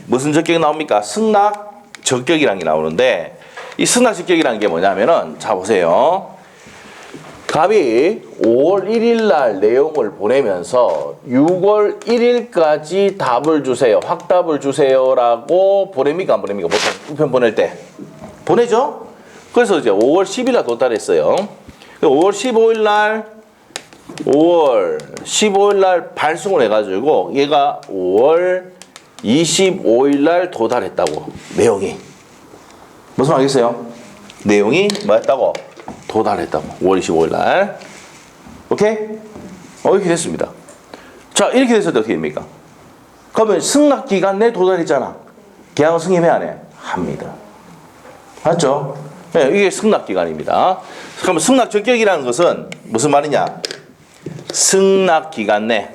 무슨 적격이 나옵니까? 승낙 적격이라는 게 나오는데 이 승낙 적격이라는 게 뭐냐면은 자 보세요. 갑이 5월 1일 날 내용을 보내면서 6월 1일까지 답을 주세요. 확답을 주세요라고 보냅니까? 안 보냅니까? 보통 우편 보낼 때 보내죠? 그래서 이제 5월 10일 날 도달했어요. 5월 15일 날 발송을 해가지고 얘가 5월 25일 날 도달했다고. 내용이 무슨 말이겠어요? 내용이 뭐였다고? 도달했다고. 5월 25일 날. 오케이? 이렇게 됐습니다. 자, 이렇게 됐을 때 어떻게 됩니까? 그러면 승낙기간 내 도달했잖아. 계약은 승인해야 안 해? 합니다. 맞죠? 네, 이게 승낙기간입니다. 그러면 승낙적격이라는 것은 무슨 말이냐? 승낙기간 내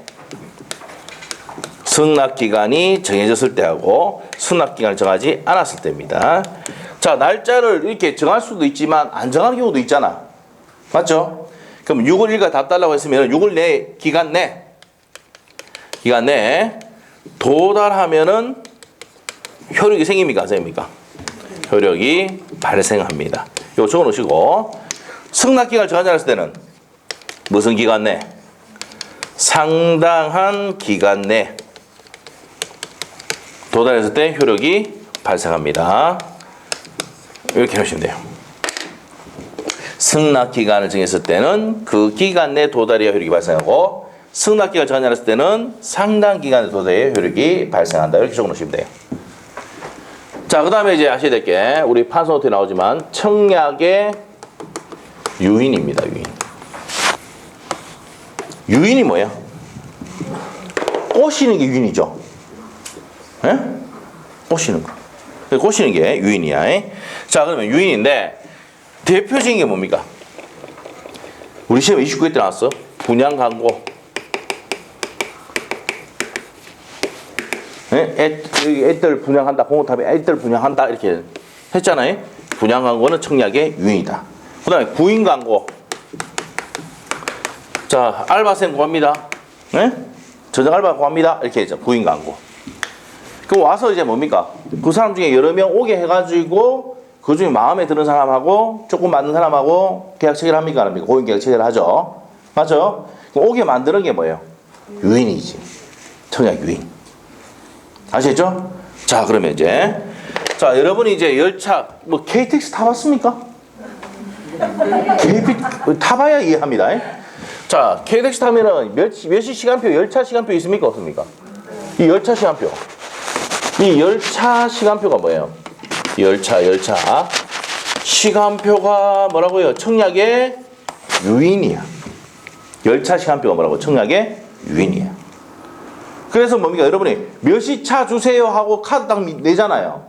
승낙기간이 정해졌을 때하고 승낙기간을 정하지 않았을 때입니다. 자, 날짜를 이렇게 정할 수도 있지만 안 정할 경우도 있잖아. 맞죠? 그럼 6월 1일까지 답 달라고 했으면 6월 내 기간 내 도달하면은 효력이 생깁니까? 안 생깁니까? 효력이 발생합니다. 이거 적어 놓으시고 승낙기간을 정하지 않았을 때는 무슨 기간 내? 상당한 기간 내 도달했을 때 효력이 발생합니다. 이렇게 해놓으시면 돼요. 승낙기간을 정했을 때는 그 기간 내 도달해야 효력이 발생하고 승낙기간을 정하지 않았을 때는 상당 기간에 도달해야 효력이 발생한다. 이렇게 적어놓으시면 돼요. 자, 그 다음에 이제 아셔야 될 게 우리 판소노트에 나오지만 청약의 유인입니다. 유인이 뭐야? 꼬시는 게 유인이죠. 예? 꼬시는 거. 꼬시는 게 유인이야. 자, 그러면 유인인데 대표적인 게 뭡니까? 우리 시험에 29회 때 나왔어. 분양 광고. 애들 분양한다. 공업탑에 애들 분양한다. 이렇게 했잖아요. 분양 광고는 청약의 유인이다. 그 다음에 구인 광고. 자, 알바생 구합니다. 전적 알바 구합니다. 이렇게 했죠. 구인 광고. 그럼 와서 이제 뭡니까? 그 사람 중에 여러 명 오게 해가지고 그 중에 마음에 드는 사람하고 조금 맞는 사람하고 계약 체결합니까? 안 합니까? 고인 계약 체결하죠. 맞죠? 그럼 오게 만드는 게 뭐예요? 유인이지. 청약 유인. 아시겠죠? 자, 그러면 이제 자, 여러분이 이제 열차, 뭐 KTX 타봤습니까? 타봐야 이해합니다. 자, KTX 타면은 몇 시 시간표, 열차 시간표 있습니까? 없습니까? 이 열차 시간표. 이 열차 시간표가 뭐예요? 열차. 시간표가 뭐라고요? 청약의 유인이야. 열차 시간표가 뭐라고? 청약의 유인이야. 그래서 뭡니까? 여러분이 몇 시 차 주세요 하고 카드 딱 내잖아요.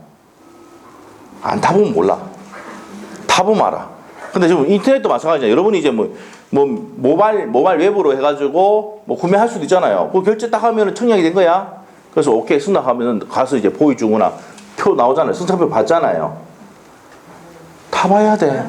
안 타보면 몰라. 타보면 알아. 근데 지금 인터넷도 마찬가지잖아요. 여러분이 이제 뭐 모바일 웹으로 해가지고 뭐 구매할 수도 있잖아요. 그 결제 딱 하면은 청약이 된 거야. 그래서 오케이 승낙하면은 가서 이제 보이 주거나 표 나오잖아요. 승차표 받잖아요. 타봐야 돼.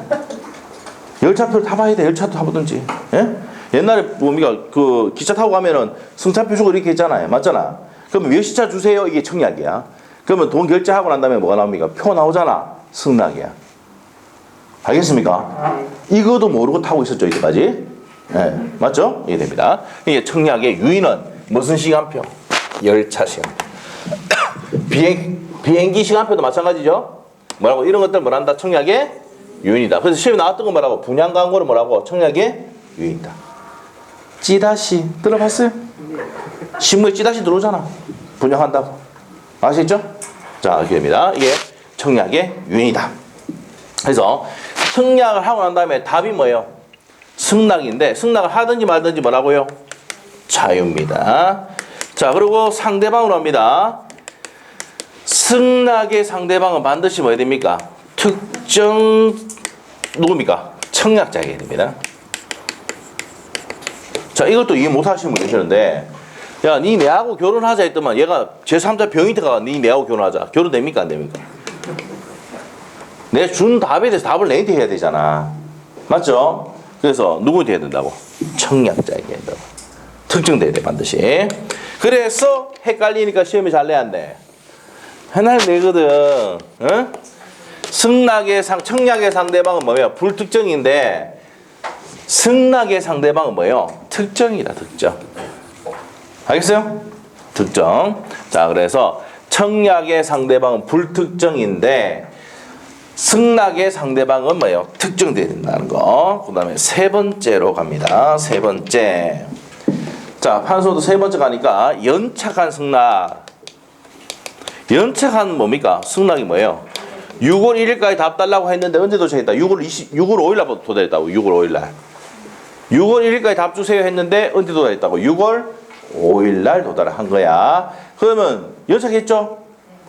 열차표를 타봐야 돼. 열차도 타보든지. 예? 옛날에 뭡니까? 그 기차 타고 가면은 승차표 주고 이렇게 했잖아요. 맞잖아. 그러면 몇 시차 주세요. 이게 청약이야. 그러면 돈 결제하고 난 다음에 뭐가 나옵니까? 표 나오잖아. 승낙이야. 알겠습니까? 이거도 모르고 타고 있었죠, 이때까지. 네, 맞죠? 이해됩니다. 이게 청약의 유인은 무슨 시간표? 열차 시간표. 비행기 시간표도 마찬가지죠. 뭐라고? 이런 것들 뭐란다? 청약의 유인이다. 그래서 시험에 나왔던 거 뭐라고? 분양 광고를 뭐라고? 청약의 유인이다. 찌다시 들어봤어요? 신문에 찌다시 들어오잖아. 분양한다고. 아시겠죠? 자, 이렇게 됩니다. 이게 청약의 유인이다. 그래서 청약을 하고 난 다음에 답이 뭐예요? 승낙인데 승낙을 하든지 말든지 뭐라고요? 자유입니다. 자, 그리고 상대방으로 합니다. 승낙의 상대방은 반드시 뭐 해야 됩니까? 특정 누굽니까? 청약자에게 됩니다. 자, 이것도 이해 못 하시는 분 계시는데, 야, 니 내하고 결혼하자 했더만 얘가 제3자 병이니까 니 내하고 결혼하자. 결혼됩니까? 안 됩니까? 내 준 답에 대해서 답을 내한테 해야 되잖아. 맞죠? 그래서 누구한테 해야 된다고? 청약자에게 해야 된다고. 특정돼야 돼, 반드시. 그래서 헷갈리니까 시험에 잘 내야 안 돼. 맨날 내거든. 응? 청약의 상대방은 뭐예요? 불특정인데 승낙의 상대방은 뭐예요? 특정이다, 특정. 알겠어요? 특정. 자, 그래서 청약의 상대방은 불특정인데 승낙의 상대방은 뭐예요? 특정돼야 된다는 거. 그 다음에 세 번째로 갑니다. 세 번째. 자, 판소도 세 번째 가니까 연착한 승낙. 연착한 뭡니까? 승낙이 뭐예요? 6월 1일까지 답 달라고 했는데 언제 도착했다? 6월 5일날 도달했다고. 6월 5일날. 6월 1일까지 답 주세요 했는데 언제 도달했다고? 6월 5일날 도달한 거야. 그러면 연착했죠?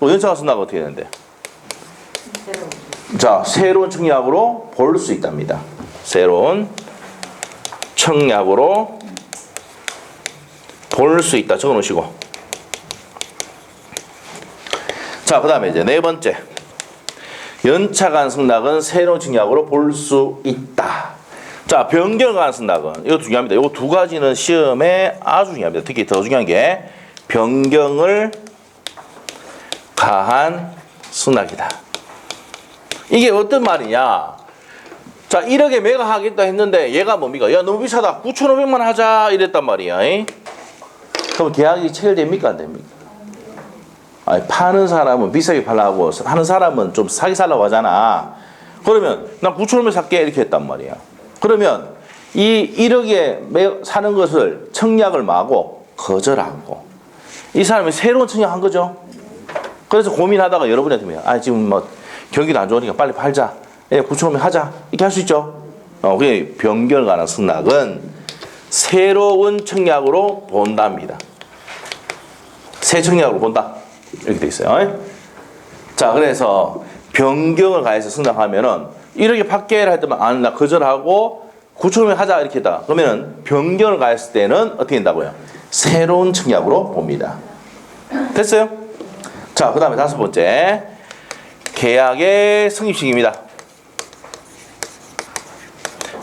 연착한 승낙은 어떻게 되는데? 자, 새로운 청약으로 볼 수 있답니다. 새로운 청약으로 볼 수 있다. 적어 놓으시고. 자, 그 다음에 이제 네 번째. 연착한 승낙은 새로운 청약으로 볼 수 있다. 자, 변경을 가한 승낙은 이거 중요합니다. 이거 두 가지는 시험에 아주 중요합니다. 특히 더 중요한 게 변경을 가한 승낙이다. 이게 어떤 말이냐? 자, 1억에 매각하겠다 했는데 얘가 뭡니까? 야, 너무 비싸다. 9,500만 하자 이랬단 말이야. 그럼 계약이 체결됩니까? 안 됩니까? 아니, 파는 사람은 비싸게 팔라고 하는 사람은 좀 사기 살라고 하잖아. 그러면 나 9,500만 살게 이렇게 했단 말이야. 그러면 이 1억에 사는 것을 청약을 마고 거절하고 이 사람이 새로운 청약한 거죠. 그래서 고민하다가 여러분한테 아, 지금 뭐 경기도 안 좋으니까 빨리 팔자. 9,500만 하자. 이렇게 할 수 있죠. 그게 변경을 가한 승낙은 새로운 청약으로 본답니다. 새 청약으로 본다. 이렇게 돼 있어요. 자, 그래서 변경을 가해서 승낙하면은 이렇게 받게라 했더만 나 거절하고 9,500만 하자 이렇게 했다. 그러면은 변경을 가했을 때는 어떻게 된다고요? 새로운 청약으로 봅니다. 됐어요? 자, 그 다음에 다섯 번째. 계약의 성립시기입니다.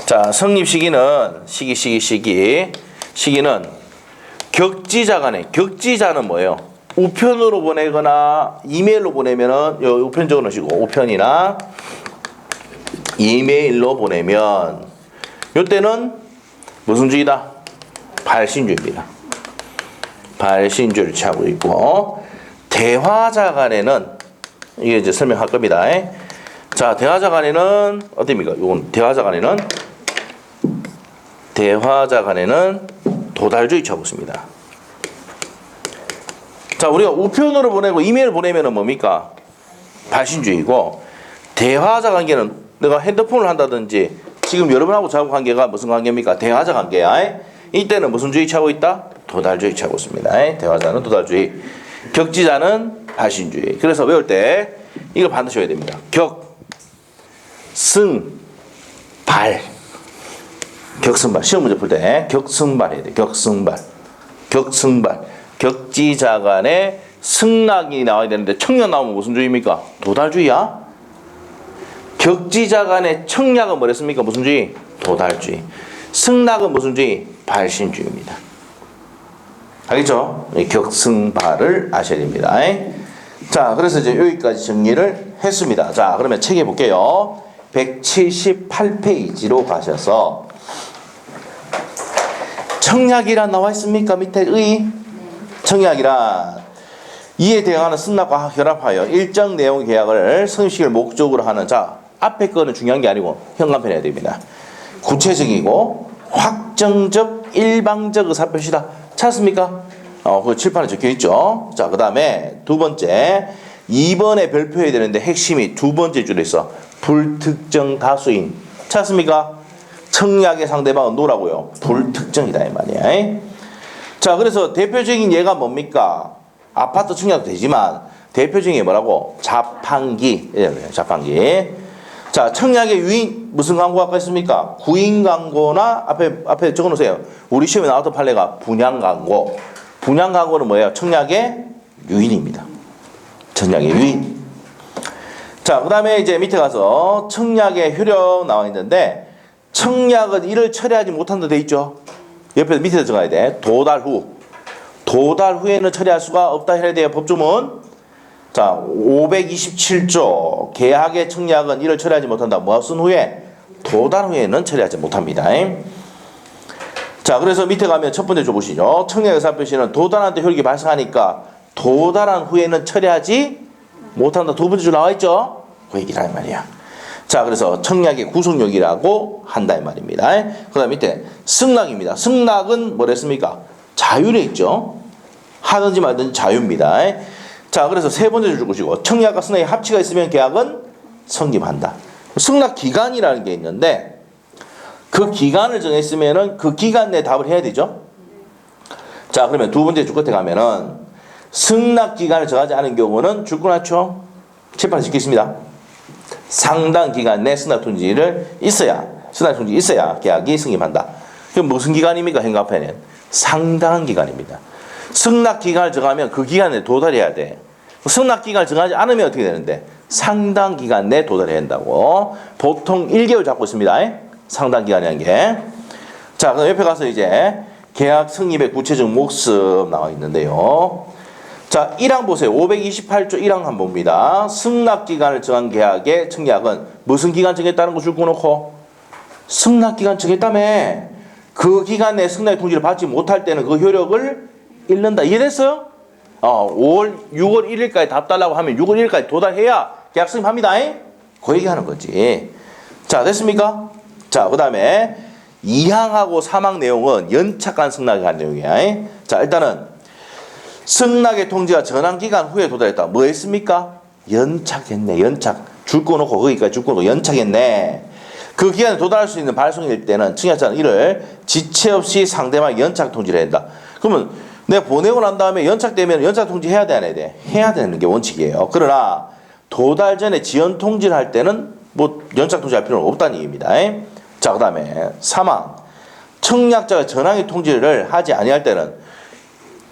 자, 성립시기는 시기는 격지자 간에, 격지자는 뭐예요? 우편으로 보내거나 이메일로 보내면은 우편적으로 하시고 우편이나 이메일로 보내면 이때는 무슨 주의다? 발신주의입니다. 발신주의를 취하고 있고 대화자 간에는 이게 이제 설명할 겁니다. 자, 대화자 간에는 어떻습니까? 이건 대화자 간에는 도달주의 취하고 있습니다. 자, 우리가 우편으로 보내고 이메일 보내면은 뭡니까? 발신주의고, 대화자 관계는 내가 핸드폰을 한다든지 지금 여러분하고 저하고 관계가 무슨 관계입니까? 대화자 관계야. 이때는 무슨 주의 취하고 있다? 도달주의 취하고 있습니다. 대화자는 도달주의, 격지자는 발신주의. 그래서 외울 때 이거 반드시 외워야 됩니다. 격, 승, 발. 격승발. 시험 문제 풀 때 격승발 해야 돼. 격승발. 격지자 간에 승낙이 나와야 되는데 청약 나오면 무슨 주의입니까? 도달주의야. 격지자 간에 청약은 뭐랬습니까? 무슨 주의? 도달주의. 승낙은 무슨 주의? 발신주의입니다. 알겠죠? 격승발을 아셔야 됩니다. 자, 그래서 이제 여기까지 정리를 했습니다. 자, 그러면 책에 볼게요. 178페이지로 가셔서 청약이란 나와 있습니까? 밑에 의 청약이란 이에 대응하는 승낙과 결합하여 일정 내용 계약을 성립시킬 목적으로 하는, 자, 앞에 거는 중요한 게 아니고 현관편 해야 됩니다. 구체적이고 확정적 일방적 의사표시다. 찾습니까? 그 칠판에 적혀 있죠. 자, 그 다음에 두 번째 2번에 별표해야 되는데 핵심이 두 번째 줄에 있어. 불특정 다수인. 찾습니까? 청약의 상대방은 노라고요. 불특정이다 이 말이야. 자, 그래서 대표적인 예가 뭡니까? 아파트 청약도 되지만 대표적인 게 뭐라고? 자판기. 자판기. 자, 청약의 유인 무슨 광고가 있습니까? 구인 광고나 앞에 적어 놓으세요. 우리 시험에 나왔던 판례가 분양 광고. 분양 광고는 뭐예요? 청약의 유인입니다. 청약의 유인. 자, 그다음에 이제 밑에 가서 청약의 효력 나와 있는데 청약은 이를 처리하지 못한다 돼 있죠. 옆에 밑에 적어야 돼. 도달 후에는 처리할 수가 없다 해야 돼요. 법조문. 자, 527조 계약의 청약은 이를 처리하지 못한다. 무슨 후에? 도달 후에는 처리하지 못합니다. 자, 그래서 밑에 가면 첫 번째 줘 보시죠. 청약 의사표시는 도달한 데 효력이 발생하니까 도달한 후에는 처리하지 못한다. 두 번째 줄 나와 있죠. 그 얘기라 이 말이야. 자, 그래서 청약의 구속력이라고 한다 이 말입니다. 그 다음 밑에 승낙입니다. 승낙은 뭐랬습니까? 자율에 있죠. 하든지 말든지 자유입니다. 자, 그래서 세 번째 줄 것이고, 청약과 승낙의 합치가 있으면 계약은 성립한다. 승낙 기간이라는 게 있는데 그 기간을 정했으면은 그 기간 내에 답을 해야 되죠. 자, 그러면 두 번째 줄 끝에 가면은 승낙 기간을 정하지 않은 경우는 줄권하죠. 칠판에 적혀 있습니다. 상당 기간 내 승낙 통지를 있어야 계약이 성립한다. 그럼 무슨 기간입니까? 현관편에는 상당한 기간입니다. 승낙 기간을 정하면 그 기간에 도달해야 돼. 승낙 기간을 정하지 않으면 어떻게 되는데? 상당 기간 내에 도달해야 한다고. 보통 1개월 잡고 있습니다. 상당 기간이라는 게. 자, 그럼 옆에 가서 이제 계약 성립의 구체적 목습 나와 있는데요. 자, 1항 보세요. 528조 1항 한번 봅니다. 승낙 기간을 정한 계약의 청약은 무슨 기간 정했다는 거 줄 거 놓고 승낙 기간 정했다며. 그 기간 내에 승낙의 통지를 받지 못할 때는 그 효력을 잃는다. 이해됐어요? 6월 1일까지 답 달라고 하면 6월 1일까지 도달해야 계약 성립합니다. 그 얘기하는 거지. 자, 됐습니까? 자, 그 다음에 2항하고 3항 내용은 연착한 승낙에 관한 내용이야. 자, 일단은 승낙의 통지가 전환기간 후에 도달했다. 뭐 했습니까? 연착했네. 연착. 줄 거 놓고 거기까지 줄 거 놓고 연착했네. 그 기간에 도달할 수 있는 발송일 때는 청약자는 이를 지체 없이 상대방 연착 통지를 해야 된다. 그러면 내가 보내고 난 다음에 연착되면 연착 통지 해야 돼, 안 해야 돼? 해야 되는 게 원칙이에요. 그러나 도달 전에 지연 통지를 할 때는 뭐 연착 통지할 필요는 없다는 얘기입니다. 자, 그 다음에 3항. 청약자가 전항의 통지를 하지 아니할 때는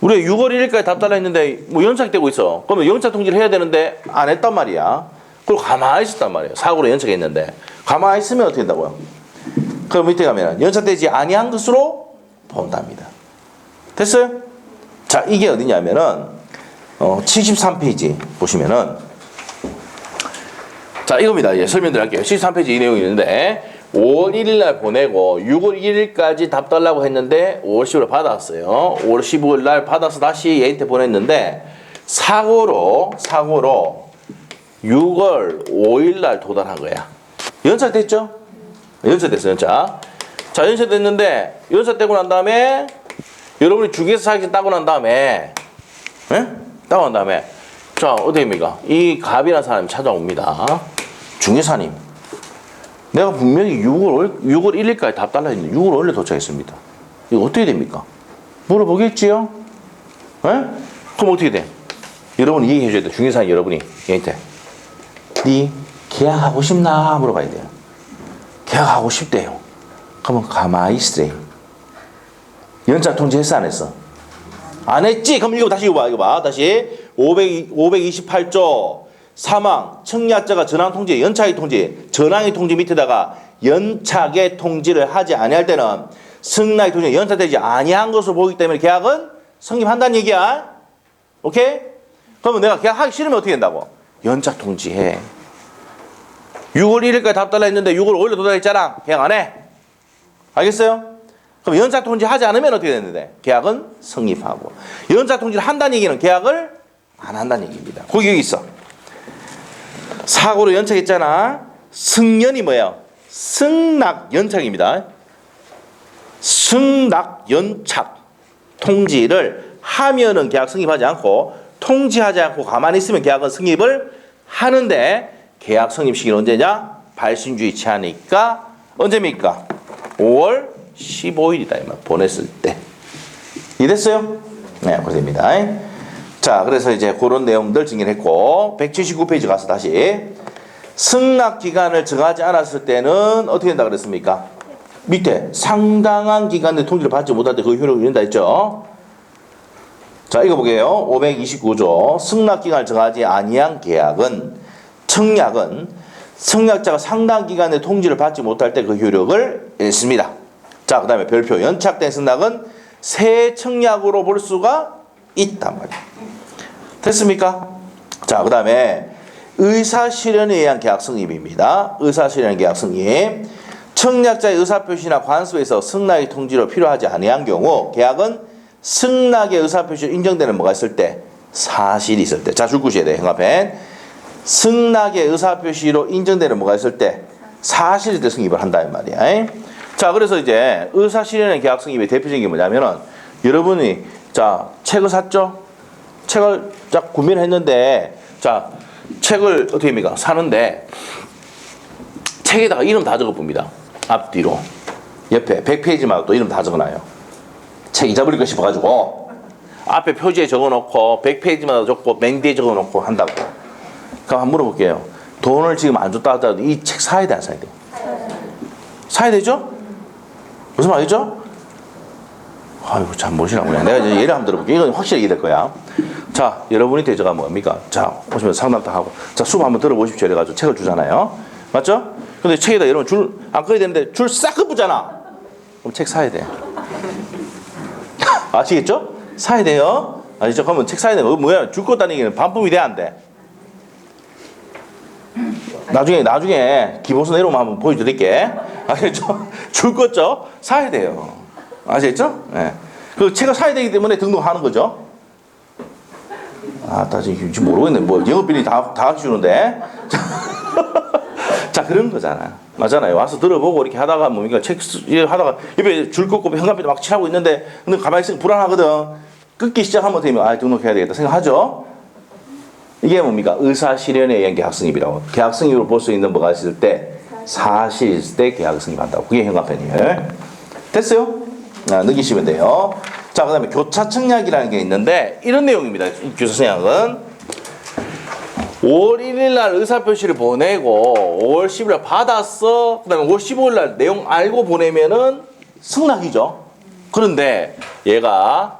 우리가 6월 1일까지 답 달라 했는데 뭐 연착되고 있어. 그러면 연착 통지를 해야 되는데 안 했단 말이야. 그리고 가만히 있었단 말이에요. 사고로 연착했는데 가만히 있으면 어떻게 된다고요? 그럼 밑에 가면 연착되지 아니한 것으로 본답니다. 됐어요? 자, 이게 어디냐면은 73페이지 보시면은 자, 이겁니다. 예, 설명드릴게요. 73페이지 이 내용이 있는데 5월 1일 날 보내고 6월 1일까지 답 달라고 했는데 5월 15일 받았어요. 5월 15일 날 받아서 다시 얘한테 보냈는데 사고로 6월 5일 날 도달한 거야. 연착됐죠? 연착됐어, 연착. 자, 연착됐는데, 연착되고 난 다음에, 여러분이 주기에서 사기를 따고 난 다음에, 예? 따고 난 다음에, 자, 어떻게 됩니까? 이 갑이라는 사람이 찾아옵니다. 중개사님, 내가 분명히 6월 1일까지 답 달라 했는데, 6월 5일에 도착했습니다. 이거 어떻게 됩니까? 물어보겠지요? 예? 그럼 어떻게 돼? 여러분이 얘기해줘야 돼. 중개사님 여러분이 얘한테. 네 계약하고 싶나? 물어봐야 돼요. 계약하고 싶대요. 그러면 가만히 있으래요. 연착 통지했어, 안 했어? 안 했지? 그럼 이거 다시 이거 봐. 다시 528조 사망 청약자가 전항 통지, 연착의 통지, 전항의 통지 밑에다가 연착의 통지를 하지 아니할 때는 승낙의 통지가 연착되지 아니한 것으로 보기 때문에 계약은 성립한다는 얘기야. 오케이? 그러면 내가 계약하기 싫으면 어떻게 된다고? 연착 통지해. 6월 1일까지 답 달라 했는데 6월 5일에 도달했잖아. 계약 안 해. 알겠어요? 그럼 연착 통지하지 않으면 어떻게 되는데? 계약은 성립하고. 연착 통지를 한다는 얘기는 계약을 안 한다는 얘기입니다. 거기 여기 있어. 사고로 연착했잖아. 승연이 뭐예요? 승낙 연착입니다. 승낙 연착 통지를 하면은 계약 성립하지 않고, 통지하지 않고 가만히 있으면 계약은 성립을 하는데, 계약 성립 시기는 언제냐? 발신주의 취하니까 언제입니까? 5월 15일이다. 보냈을 때. 이해됐어요? 네, 그렇습니다. 자, 그래서 이제 그런 내용들 정리했고, 179페이지 가서 다시 승낙 기간을 정하지 않았을 때는 어떻게 된다 그랬습니까? 밑에 상당한 기간의 통지를 받지 못할 때 그 효력을 이른다 했죠. 자, 이거 보게요. 529조 승낙 기간을 정하지 아니한 계약은, 청약은 청약자가 상당 기간의 통지를 받지 못할 때 그 효력을 잃습니다. 자, 그 다음에 별표 연착된 승낙은 새 청약으로 볼 수가 있단 말이에요. 됐습니까? 자, 그 다음에 의사실현에 의한 계약 성립입니다. 의사실현 계약 성립. 청약자의 의사표시나 관소에서 승낙의 통지로 필요하지 아니한 경우 계약은 승낙의 의사표시로 인정되는 뭐가 있을 때? 사실이 있을 때. 자, 줄 것이어야 돼. 현관펜. 승낙의 의사표시로 인정되는 뭐가 있을 때? 사실일 때 성립을 한다 이 말이야. 자, 그래서 이제 의사실현의 계약 성립의 대표적인 게 뭐냐면은, 여러분이 자 책을 샀죠? 책을 딱 구매를 했는데, 자 책을 어떻게 합니까? 사는데 책에다가 이름 다 적어봅니다. 앞뒤로 옆에 100페이지마다 또 이름 다 적어놔요. 책 잊어버릴까 싶어가지고 앞에 표지에 적어놓고 100페이지마다 적고 맨 뒤에 적어놓고 한다고. 그럼 한번 물어볼게요. 돈을 지금 안 줬다 하더라도 이 책 사야 돼, 안 사야 돼? 사야 되죠? 무슨 말이죠? 아이고, 참 모르시라고. 내가 이제 예를 한번 들어볼게요. 이건 확실히 이해될 거야. 자, 여러분이 대저가 뭡니까? 자, 오시면 상담 다 하고. 자, 수업 한번 들어보십시오. 이래가지고 책을 주잖아요. 맞죠? 근데 책에다 여러분 줄 안 꺼야 되는데 줄 싹 긋잖아. 그럼 책 사야 돼. 아시겠죠? 사야 돼요. 아시죠? 그러면 책 사야 돼. 뭐야? 줄 껐다는 얘기는 반품이 돼, 안 돼? 나중에 기본서 내려오면 한번 보여드릴게. 아시겠죠? 줄 껐죠? 사야 돼요. 아시겠죠? 네. 그 책을 사야 되기 때문에 등록하는 거죠. 나 지금 모르겠네. 뭐 영업비리 다 같이 주는데. 자, 그런 거잖아. 맞잖아요. 와서 들어보고 이렇게 하다가 뭡니까? 책 하다가 옆에 줄 긋고 현관비리 막 칠하고 있는데, 근데 가만히 있으면 불안하거든. 끊기 시작하면 되면 등록해야 되겠다 생각하죠. 이게 뭡니까? 의사실현에 의한 계약성립이라고. 계약성립으로 볼 수 있는 뭐가 있을 때? 사실이 있을 때 계약성립한다고. 그게 현관펜이에요. 됐어요? 넘기시면 돼요. 자, 그 다음에 교차청약이라는 게 있는데, 이런 내용입니다. 교차청약은 5월 1일 날 의사표시를 보내고 5월 10일 날 받았어. 그 다음에 5월 15일 날 내용 알고 보내면은 승낙이죠. 그런데 얘가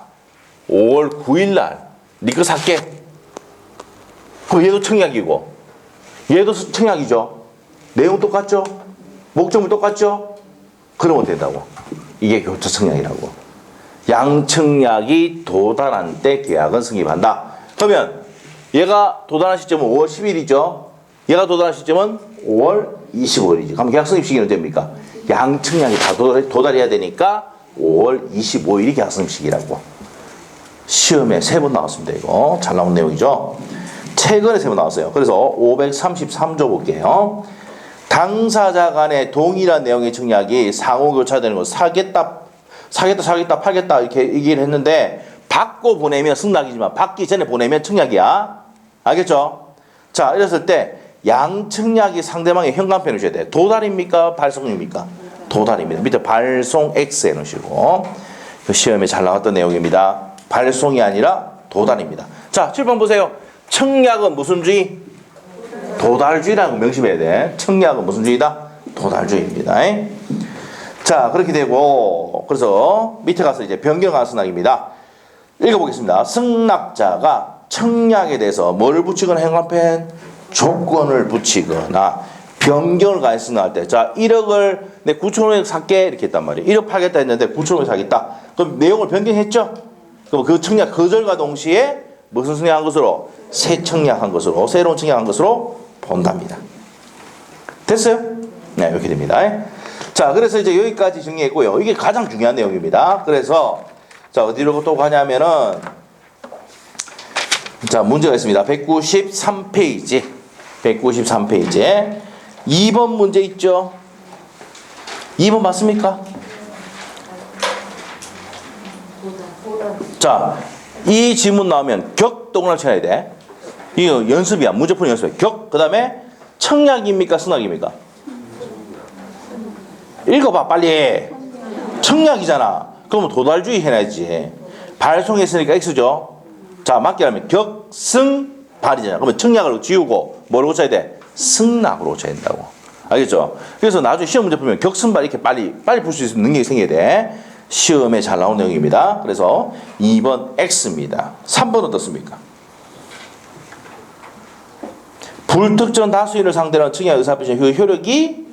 5월 9일 날 니 거 살게. 그럼 얘도 청약이고 얘도 청약이죠. 내용 똑같죠? 목적물 똑같죠? 그러면 된다고. 이게 교차청약이라고. 양청약이 도달한 때 계약은 성립한다. 그러면 얘가 도달한 시점은 5월 10일이죠. 얘가 도달한 시점은 5월 25일이죠. 그럼 계약 성립 시기는 언제입니까? 양청약이 다 도달해야 되니까 5월 25일이 계약 성립 시기라고. 시험에 3번 나왔습니다. 이거 잘 나온 내용이죠. 최근에 세 번 나왔어요. 그래서 533조 볼게요. 당사자 간의 동일한 내용의 청약이 상호 교차되는 거 사겠다, 팔겠다 이렇게 얘기를 했는데 받고 보내면 승낙이지만 받기 전에 보내면 청약이야. 알겠죠? 자, 이랬을 때 양청약이 상대방의 현관편을 줘야 돼. 도달입니까? 발송입니까? 도달입니다. 밑에 발송 X 해놓으시고 시험에 잘 나왔던 내용입니다. 발송이 아니라 도달입니다. 자, 7번 보세요. 청약은 무슨 주의? 도달주의라는 거 명심해야 돼. 청약은 무슨 주의다? 도달주의입니다. 자, 그렇게 되고 그래서 밑에 가서 이제 변경한 승낙입니다. 읽어보겠습니다. 승낙자가 청약에 대해서 뭘 붙이거나 현관펜 조건을 붙이거나 변경을 가해 승낙할 때, 자, 1억을 내 9천원에 살게 이렇게 했단 말이에요. 1억 팔겠다 했는데 9천원에 사겠다. 그럼 내용을 변경했죠? 그럼 그 청약 거절과 동시에 무슨 승낙한 것으로? 새 청약한 것으로, 새로운 청약한 것으로 본답니다. 됐어요? 네, 이렇게 됩니다. 자, 그래서 이제 여기까지 정리했고요. 이게 가장 중요한 내용입니다. 그래서 자, 어디로 또 가냐면은 자, 문제가 있습니다. 193페이지. 193페이지에 2번 문제 있죠? 2번 맞습니까? 자, 이 질문 나오면 격동을 쳐야 돼. 이거 연습이야. 문제 푸는 연습이야. 격, 그 다음에 청약입니까? 승낙입니까? 읽어봐, 빨리. 청약이잖아. 그러면 도달주의 해놔야지. 발송했으니까 X죠. 자, 맞게 하면 격, 승, 발이잖아. 그러면 청약을 지우고 뭐를 고쳐야 돼? 승낙으로 고쳐야 된다고. 알겠죠? 그래서 나중에 시험 문제 풀면 격승발 이렇게 빨리 풀 수 있는 능력이 생겨야 돼. 시험에 잘 나온 내용입니다. 그래서 2번 X입니다. 3번 어떻습니까? 불특정 다수인을 상대로 한 청약 의사표시의 효력이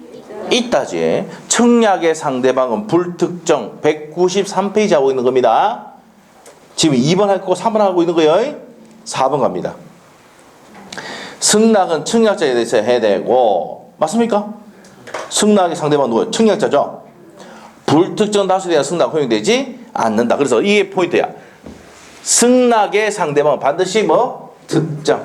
있다지. 청약의 상대방은 불특정 193페이지 하고 있는 겁니다. 지금 2번 할 거고 3번 하고 있는 거예요. 4번 갑니다. 승낙은 청약자에 대해서 해야 되고, 맞습니까? 승낙의 상대방은 누구예요? 청약자죠. 불특정 다수에 대한 승낙 허용되지 않는다. 그래서 이게 포인트야. 승낙의 상대방은 반드시 뭐? 특정.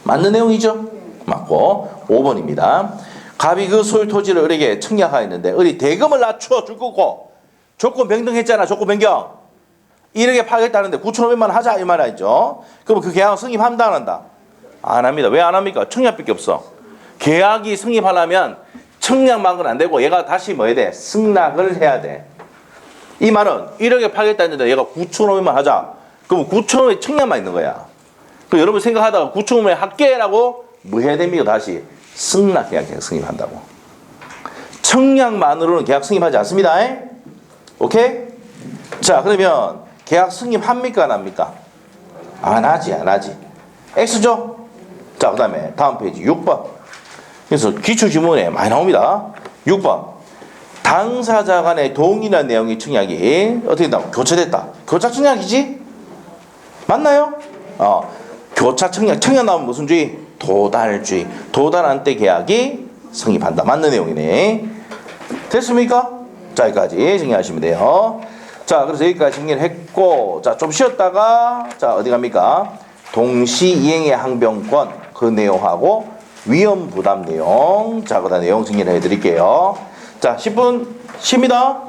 맞는 내용이죠? 맞고. 5번입니다. 갑이 그 소유 토지를 을에게 청약하였는데 을이 대금을 낮춰 줄 거고 조건 변경했잖아. 조건 변경. 1억에 팔겠다는데 9,500만 원 하자 이 말 아니죠? 그럼 그 계약은 성립한다 안 한다? 안 합니다. 왜 안 합니까? 청약밖에 없어. 계약이 성립하려면 청약만은 안 되고 얘가 다시 뭐 해야 돼? 승낙을 해야 돼. 이 말은 1억에 팔겠다 했는데 얘가 9,500만 하자. 그럼 9,500 청약만 있는 거야. 그럼 여러분 생각하다가 9,500 할게라고 뭐 해야 됩니까? 다시 승낙 계약 성립한다고. 청약만으로는 계약 성립하지 않습니다. 오케이? 자, 그러면 계약 성립합니까? 안 합니까? 안 하지. X죠? 자, 그 다음에 다음 페이지 6번. 그래서 기출지문에 많이 나옵니다. 6번. 당사자 간의 동일한 내용의 청약이 어떻게 된다? 교차됐다. 교차 청약이지? 맞나요? 교차 청약. 청약 나오면 무슨 주의? 도달주의. 도달한 때 계약이 성립한다. 맞는 내용이네. 됐습니까? 자, 여기까지 정리하시면 돼요. 자, 그래서 여기까지 정리를 했고, 자, 좀 쉬었다가, 자, 어디 갑니까? 동시 이행의 항변권, 그 내용하고, 위험 부담 내용. 자, 그 다음 내용 정리를 해드릴게요. 자, 10분 쉽니다.